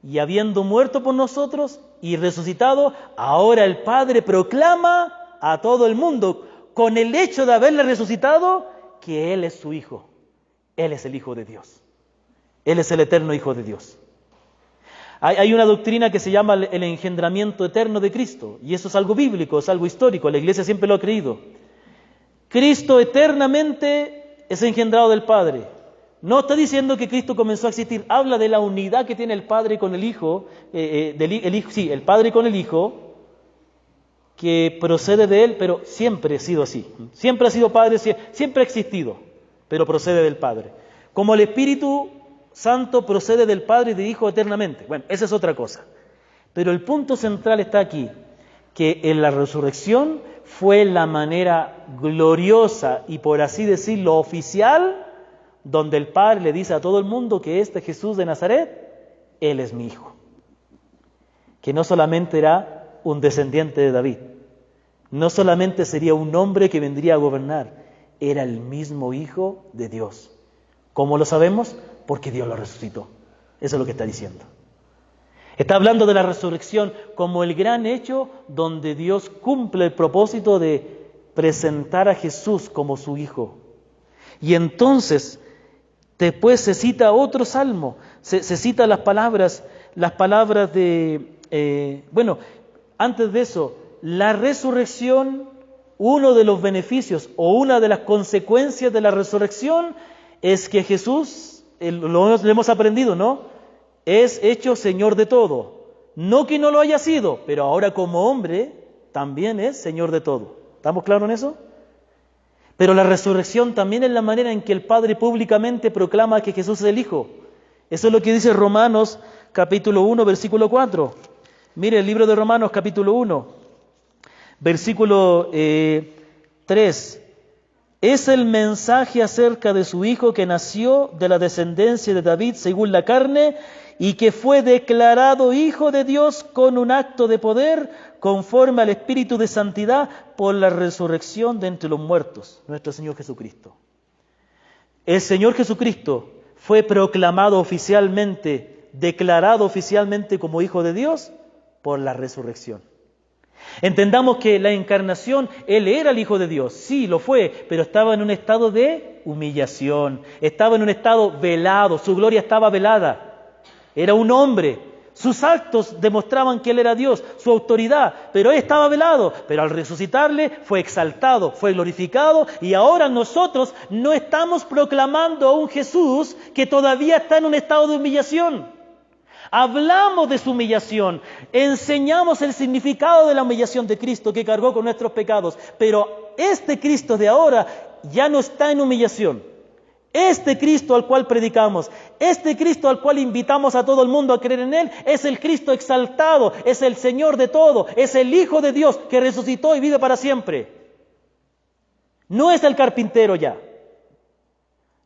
Y habiendo muerto por nosotros y resucitado, ahora el Padre proclama a todo el mundo, con el hecho de haberle resucitado, que Él es su Hijo. Él es el Hijo de Dios. Él es el eterno Hijo de Dios. Hay una doctrina que se llama el engendramiento eterno de Cristo, y eso es algo bíblico, es algo histórico, la Iglesia siempre lo ha creído. Cristo eternamente es engendrado del Padre. No está diciendo que Cristo comenzó a existir, habla de la unidad que tiene el Padre con el Hijo, el Padre con el Hijo, que procede de Él, pero siempre ha sido así. Siempre ha sido Padre, siempre ha existido, pero procede del Padre. Como el Espíritu Santo procede del Padre y del Hijo eternamente. Bueno, esa es otra cosa. Pero el punto central está aquí, que en la resurrección fue la manera gloriosa y, por así decirlo, oficial, donde el Padre le dice a todo el mundo que este Jesús de Nazaret, Él es mi Hijo. Que no solamente era un descendiente de David, no solamente sería un hombre que vendría a gobernar, era el mismo Hijo de Dios. ¿Cómo lo sabemos? Porque Dios lo resucitó. Eso es lo que está diciendo. Está hablando de la resurrección como el gran hecho donde Dios cumple el propósito de presentar a Jesús como su Hijo. Y entonces, después se cita otro salmo, se cita las palabras de... antes de eso, la resurrección, uno de los beneficios o una de las consecuencias de la resurrección es que Jesús, lo hemos aprendido, ¿no? es hecho Señor de todo. No que no lo haya sido, pero ahora como hombre también es Señor de todo. ¿Estamos claros en eso? Pero la resurrección también es la manera en que el Padre públicamente proclama que Jesús es el Hijo. Eso es lo que dice Romanos capítulo 1, versículo 4. Mire el libro de Romanos capítulo 1, versículo 3. Es el mensaje acerca de su Hijo que nació de la descendencia de David según la carne y que fue declarado Hijo de Dios con un acto de poder conforme al Espíritu de Santidad por la resurrección de entre los muertos, nuestro Señor Jesucristo. El Señor Jesucristo fue proclamado oficialmente, declarado oficialmente como Hijo de Dios por la resurrección. Entendamos que la encarnación, Él era el Hijo de Dios, sí lo fue, pero estaba en un estado de humillación, estaba en un estado velado, su gloria estaba velada. Era un hombre, sus actos demostraban que Él era Dios, su autoridad, pero Él estaba velado, pero al resucitarle fue exaltado, fue glorificado y ahora nosotros no estamos proclamando a un Jesús que todavía está en un estado de humillación. Hablamos de su humillación, enseñamos el significado de la humillación de Cristo que cargó con nuestros pecados, pero este Cristo de ahora ya no está en humillación. Este Cristo al cual predicamos, este Cristo al cual invitamos a todo el mundo a creer en Él, es el Cristo exaltado, es el Señor de todo, es el Hijo de Dios que resucitó y vive para siempre. No es el carpintero ya,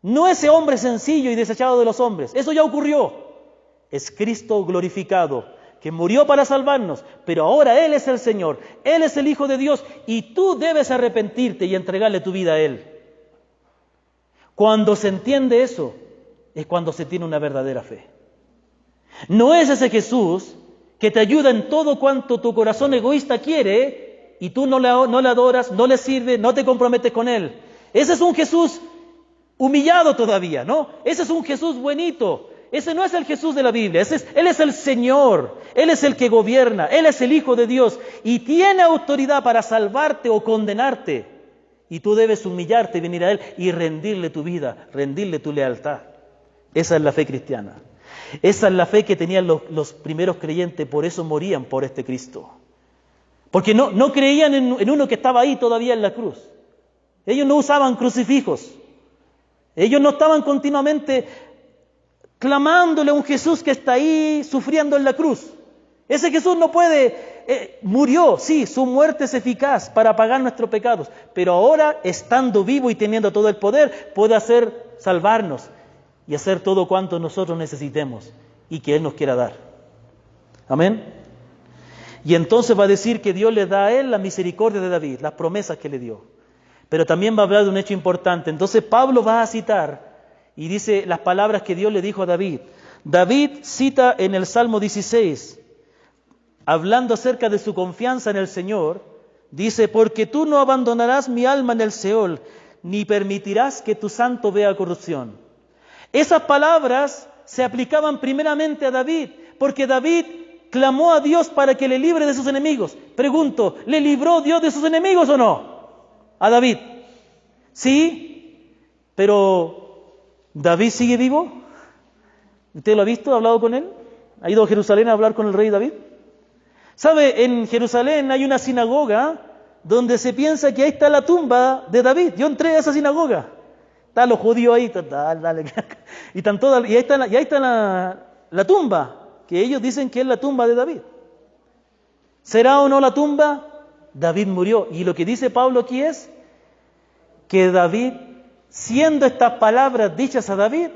no ese hombre sencillo y desechado de los hombres, eso ya ocurrió. Es Cristo glorificado, que murió para salvarnos, pero ahora Él es el Señor, Él es el Hijo de Dios y tú debes arrepentirte y entregarle tu vida a Él. Cuando se entiende eso, es cuando se tiene una verdadera fe. No es ese Jesús que te ayuda en todo cuanto tu corazón egoísta quiere y tú no le adoras, no le sirves, no te comprometes con Él. Ese es un Jesús humillado todavía, ¿no? Ese es un Jesús buenito. Ese no es el Jesús de la Biblia, Él es el Señor, Él es el que gobierna, Él es el Hijo de Dios y tiene autoridad para salvarte o condenarte. Y tú debes humillarte, venir a Él y rendirle tu vida, rendirle tu lealtad. Esa es la fe cristiana. Esa es la fe que tenían los primeros creyentes, por eso morían por este Cristo. Porque no creían en uno que estaba ahí todavía en la cruz. Ellos no usaban crucifijos. Ellos no estaban continuamente clamándole a un Jesús que está ahí sufriendo en la cruz. Ese Jesús no puede, murió, sí, su muerte es eficaz para pagar nuestros pecados, pero ahora, estando vivo y teniendo todo el poder, puede salvarnos y hacer todo cuanto nosotros necesitemos y que Él nos quiera dar. Amén. Y entonces va a decir que Dios le da a Él la misericordia de David, las promesas que le dio. Pero también va a hablar de un hecho importante. Entonces Pablo va a citar y dice las palabras que Dios le dijo a David. David cita en el Salmo 16, hablando acerca de su confianza en el Señor, dice, porque tú no abandonarás mi alma en el Seol, ni permitirás que tu santo vea corrupción. Esas palabras se aplicaban primeramente a David, porque David clamó a Dios para que le libre de sus enemigos. Pregunto, ¿le libró Dios de sus enemigos o no? A David. Sí, pero ¿David sigue vivo? ¿Usted lo ha visto? ¿Ha hablado con él? ¿Ha ido a Jerusalén a hablar con el rey David? ¿Sabe? En Jerusalén hay una sinagoga donde se piensa que ahí está la tumba de David. Yo entré a esa sinagoga. Están los judíos ahí, y ahí está la tumba, que ellos dicen que es la tumba de David. ¿Será o no la tumba? David murió. Y lo que dice Pablo aquí es que David, siendo estas palabras dichas a David,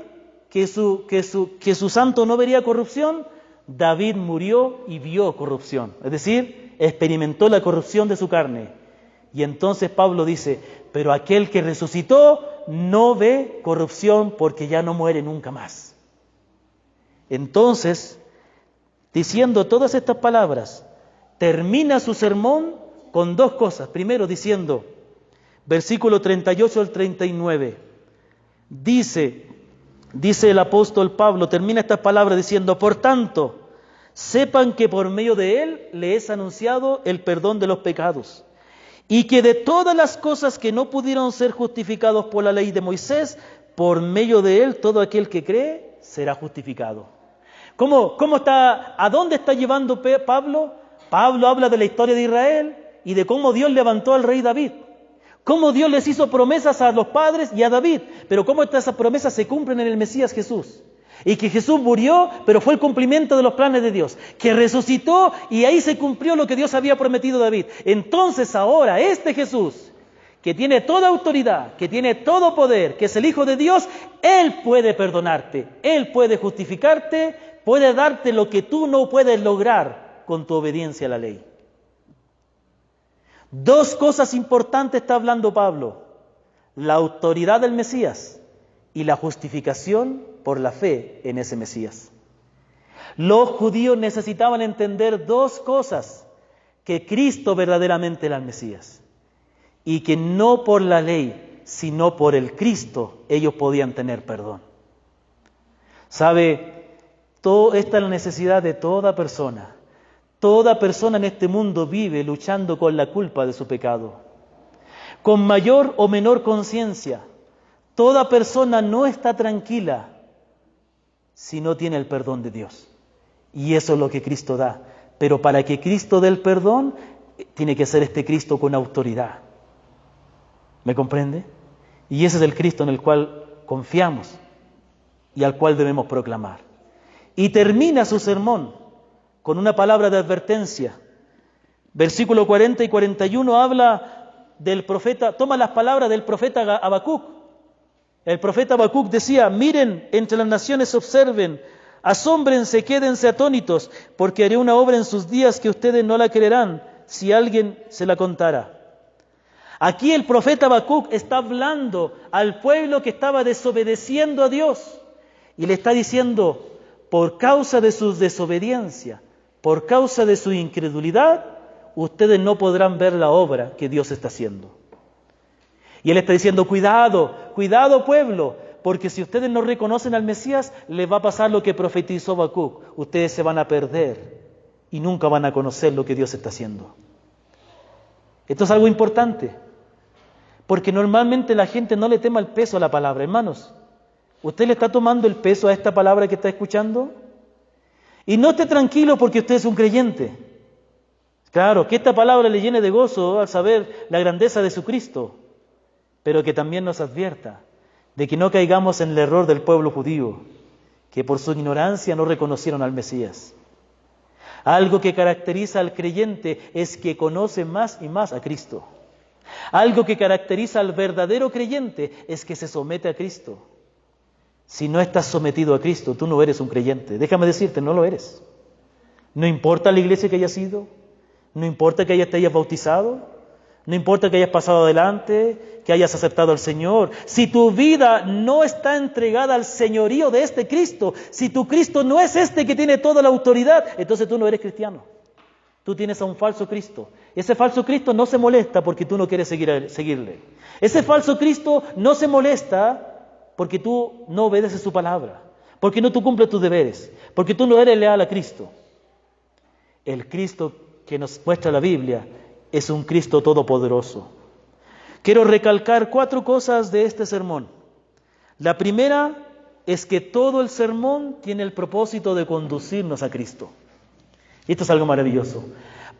que su santo no vería corrupción, David murió y vio corrupción. Es decir, experimentó la corrupción de su carne. Y entonces Pablo dice, pero aquel que resucitó no ve corrupción porque ya no muere nunca más. Entonces, diciendo todas estas palabras, termina su sermón con dos cosas. Primero diciendo, versículo 38 al 39, dice el apóstol Pablo, termina estas palabras diciendo, por tanto, sepan que por medio de Él le es anunciado el perdón de los pecados, y que de todas las cosas que no pudieron ser justificados por la ley de Moisés, por medio de Él todo aquel que cree será justificado. ¿Cómo está, a dónde está llevando Pablo? Pablo habla de la historia de Israel y de cómo Dios levantó al rey David. Cómo Dios les hizo promesas a los padres y a David, pero cómo esas promesas se cumplen en el Mesías Jesús. Y que Jesús murió, pero fue el cumplimiento de los planes de Dios. Que resucitó y ahí se cumplió lo que Dios había prometido a David. Entonces ahora este Jesús, que tiene toda autoridad, que tiene todo poder, que es el Hijo de Dios, Él puede perdonarte, Él puede justificarte, puede darte lo que tú no puedes lograr con tu obediencia a la ley. Dos cosas importantes está hablando Pablo: la autoridad del Mesías y la justificación por la fe en ese Mesías. Los judíos necesitaban entender dos cosas: que Cristo verdaderamente era el Mesías y que no por la ley, sino por el Cristo ellos podían tener perdón. ¿Sabe? Esta es la necesidad de toda persona. Toda persona en este mundo vive luchando con la culpa de su pecado. Con mayor o menor conciencia, toda persona no está tranquila si no tiene el perdón de Dios. Y eso es lo que Cristo da. Pero para que Cristo dé el perdón, tiene que ser este Cristo con autoridad. ¿Me comprende? Y ese es el Cristo en el cual confiamos y al cual debemos proclamar. Y termina su sermón con una palabra de advertencia. Versículo 40 y 41 habla del profeta, toma las palabras del profeta Habacuc. El profeta Habacuc decía: miren, entre las naciones observen, asómbrense, quédense atónitos, porque haré una obra en sus días que ustedes no la creerán si alguien se la contara. Aquí el profeta Habacuc está hablando al pueblo que estaba desobedeciendo a Dios y le está diciendo: por causa de su desobediencia, por causa de su incredulidad, ustedes no podrán ver la obra que Dios está haciendo. Y Él está diciendo: cuidado, cuidado pueblo, porque si ustedes no reconocen al Mesías, les va a pasar lo que profetizó Habacuc. Ustedes se van a perder y nunca van a conocer lo que Dios está haciendo. Esto es algo importante, porque normalmente la gente no le tema el peso a la palabra. Hermanos, ¿usted le está tomando el peso a esta palabra que está escuchando? Y no esté tranquilo porque usted es un creyente. Claro, que esta palabra le llene de gozo al saber la grandeza de su Cristo, pero que también nos advierta de que no caigamos en el error del pueblo judío, que por su ignorancia no reconocieron al Mesías. Algo que caracteriza al creyente es que conoce más y más a Cristo. Algo que caracteriza al verdadero creyente es que se somete a Cristo. Si no estás sometido a Cristo, tú no eres un creyente. Déjame decirte, no lo eres. No importa la iglesia que hayas ido, no importa que te hayas bautizado, no importa que hayas pasado adelante, que hayas aceptado al Señor. Si tu vida no está entregada al señorío de este Cristo, si tu Cristo no es este que tiene toda la autoridad, entonces tú no eres cristiano. Tú tienes a un falso Cristo. Ese falso Cristo no se molesta porque tú no quieres seguirle. Ese falso Cristo no se molesta porque tú no obedeces su palabra, porque no tú cumples tus deberes, porque tú no eres leal a Cristo. El Cristo que nos muestra la Biblia es un Cristo todopoderoso. Quiero recalcar 4 cosas de este sermón. La primera es que todo el sermón tiene el propósito de conducirnos a Cristo. Y esto es algo maravilloso.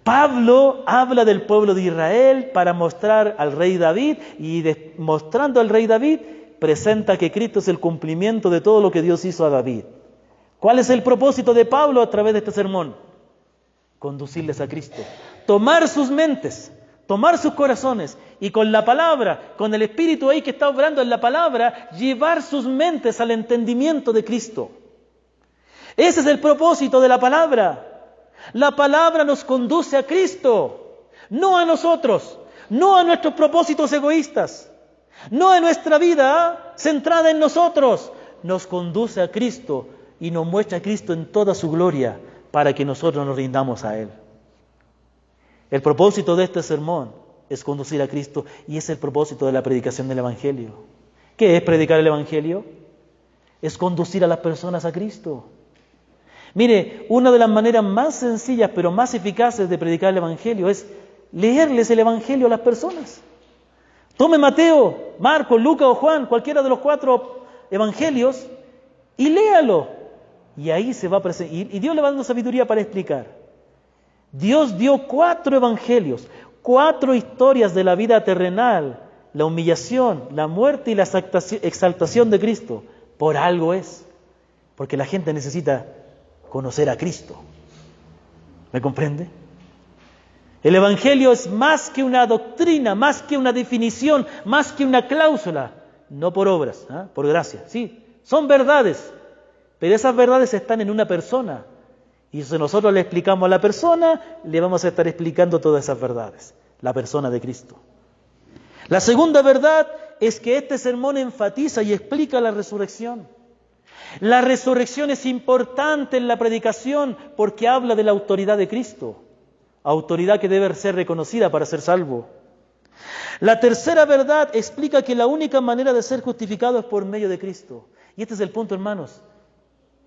Pablo habla del pueblo de Israel para mostrar al rey David y mostrando al rey David presenta que Cristo es el cumplimiento de todo lo que Dios hizo a David. ¿Cuál es el propósito de Pablo a través de este sermón? Conducirles a Cristo. Tomar sus mentes, tomar sus corazones y con la palabra, con el Espíritu ahí que está obrando en la palabra, llevar sus mentes al entendimiento de Cristo. Ese es el propósito de la palabra. La palabra nos conduce a Cristo, no a nosotros, no a nuestros propósitos egoístas. No en nuestra vida centrada en nosotros, nos conduce a Cristo y nos muestra a Cristo en toda su gloria para que nosotros nos rindamos a Él. El propósito de este sermón es conducir a Cristo y es el propósito de la predicación del Evangelio. ¿Qué es predicar el Evangelio? Es conducir a las personas a Cristo. Mire, una de las maneras más sencillas pero más eficaces de predicar el Evangelio es leerles el Evangelio a las personas. Tome Mateo, Marcos, Lucas o Juan, cualquiera de los 4 evangelios, y léalo. Y ahí se va a presentar. Y Dios le va dando sabiduría para explicar. Dios dio 4 evangelios, 4 historias de la vida terrenal, la humillación, la muerte y la exaltación de Cristo. Por algo es. Porque la gente necesita conocer a Cristo. ¿Me comprende? El evangelio es más que una doctrina, más que una definición, más que una cláusula. No por obras, por gracia. Sí, son verdades. Pero esas verdades están en una persona. Y si nosotros le explicamos a la persona, le vamos a estar explicando todas esas verdades. La persona de Cristo. La segunda verdad es que este sermón enfatiza y explica la resurrección. La resurrección es importante en la predicación porque habla de la autoridad de Cristo. Autoridad que debe ser reconocida para ser salvo. La tercera verdad explica que la única manera de ser justificado es por medio de Cristo. Y este es el punto, hermanos.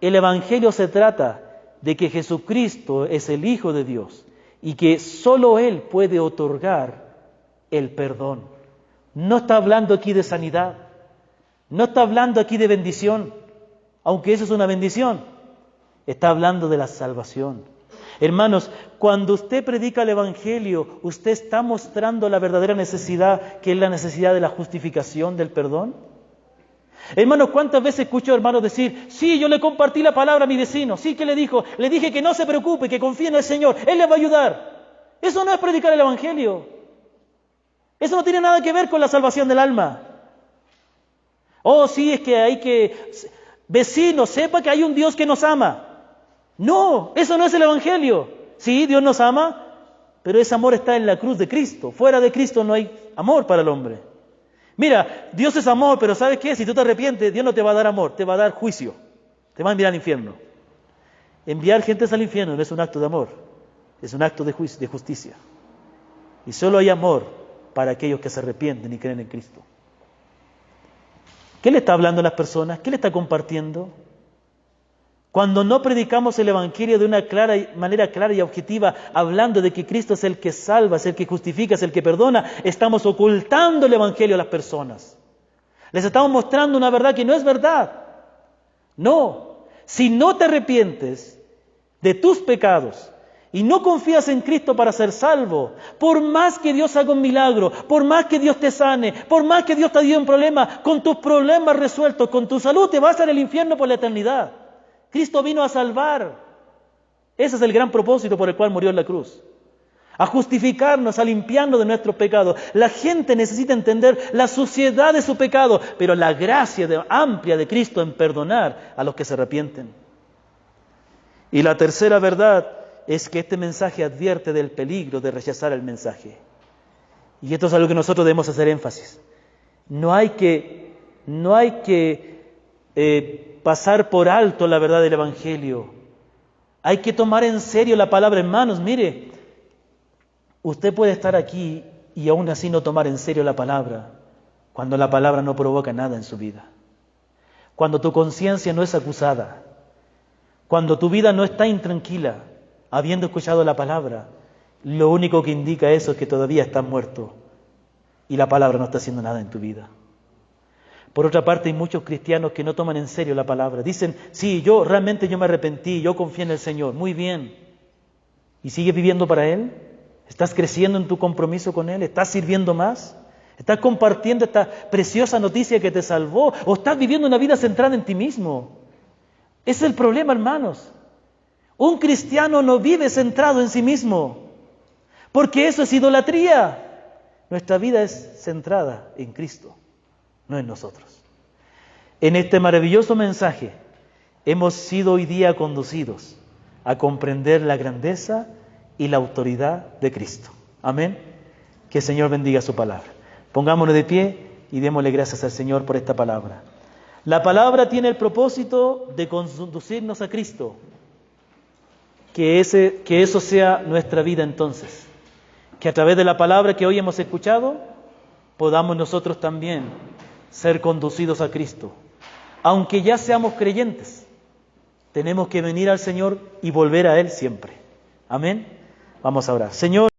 El Evangelio se trata de que Jesucristo es el Hijo de Dios y que solo Él puede otorgar el perdón. No está hablando aquí de sanidad, no está hablando aquí de bendición, aunque eso es una bendición, está hablando de la salvación. Hermanos, cuando usted predica el Evangelio, usted está mostrando la verdadera necesidad, que es la necesidad de la justificación, del perdón. Hermanos, ¿cuántas veces escucho hermanos decir, sí, yo le compartí la palabra a mi vecino, sí, ¿qué le dijo? Le dije que no se preocupe, que confíe en el Señor, Él le va a ayudar. Eso no es predicar el Evangelio. Eso no tiene nada que ver con la salvación del alma. Oh, sí, es que hay que... Vecino, sepa que hay un Dios que nos ama. No, eso no es el Evangelio. Sí, Dios nos ama, pero ese amor está en la cruz de Cristo. Fuera de Cristo no hay amor para el hombre. Mira, Dios es amor, pero ¿sabes qué? Si tú te arrepientes, Dios no te va a dar amor, te va a dar juicio. Te va a enviar al infierno. Enviar gente al infierno no es un acto de amor, es un acto de juicio, de justicia. Y solo hay amor para aquellos que se arrepienten y creen en Cristo. ¿Qué le está hablando a las personas? ¿Qué le está compartiendo? Cuando no predicamos el Evangelio de una manera clara y objetiva, hablando de que Cristo es el que salva, es el que justifica, es el que perdona, estamos ocultando el Evangelio a las personas. Les estamos mostrando una verdad que no es verdad. No, si no te arrepientes de tus pecados y no confías en Cristo para ser salvo, por más que Dios haga un milagro, por más que Dios te sane, por más que Dios te ayude en problemas, con tus problemas resueltos, con tu salud, te vas al infierno por la eternidad. Cristo vino a salvar. Ese es el gran propósito por el cual murió en la cruz. A justificarnos, a limpiarnos de nuestros pecados. La gente necesita entender la suciedad de su pecado, pero la gracia amplia de Cristo en perdonar a los que se arrepienten. Y la tercera verdad es que este mensaje advierte del peligro de rechazar el mensaje. Y esto es algo que nosotros debemos hacer énfasis. No hay que pasar por alto la verdad del Evangelio. Hay que tomar en serio la palabra, hermanos. Mire, usted puede estar aquí y aún así no tomar en serio la palabra, cuando la palabra no provoca nada en su vida. Cuando tu conciencia no es acusada, cuando tu vida no está intranquila, habiendo escuchado la palabra, lo único que indica eso es que todavía estás muerto y la palabra no está haciendo nada en tu vida. Por otra parte, hay muchos cristianos que no toman en serio la palabra. Dicen, sí, yo me arrepentí, yo confié en el Señor. Muy bien. ¿Y sigues viviendo para Él? ¿Estás creciendo en tu compromiso con Él? ¿Estás sirviendo más? ¿Estás compartiendo esta preciosa noticia que te salvó? ¿O estás viviendo una vida centrada en ti mismo? Ese es el problema, hermanos. Un cristiano no vive centrado en sí mismo, porque eso es idolatría. Nuestra vida es centrada en Cristo, no en nosotros. En este maravilloso mensaje hemos sido hoy día conducidos a comprender la grandeza y la autoridad de Cristo. Amén. Que el Señor bendiga su palabra. Pongámonos de pie y démosle gracias al Señor por esta palabra. La palabra tiene el propósito de conducirnos a Cristo. Que eso sea nuestra vida entonces. Que a través de la palabra que hoy hemos escuchado, podamos nosotros también ser conducidos a Cristo. Aunque ya seamos creyentes, tenemos que venir al Señor y volver a Él siempre. Amén. Vamos a orar. Señor.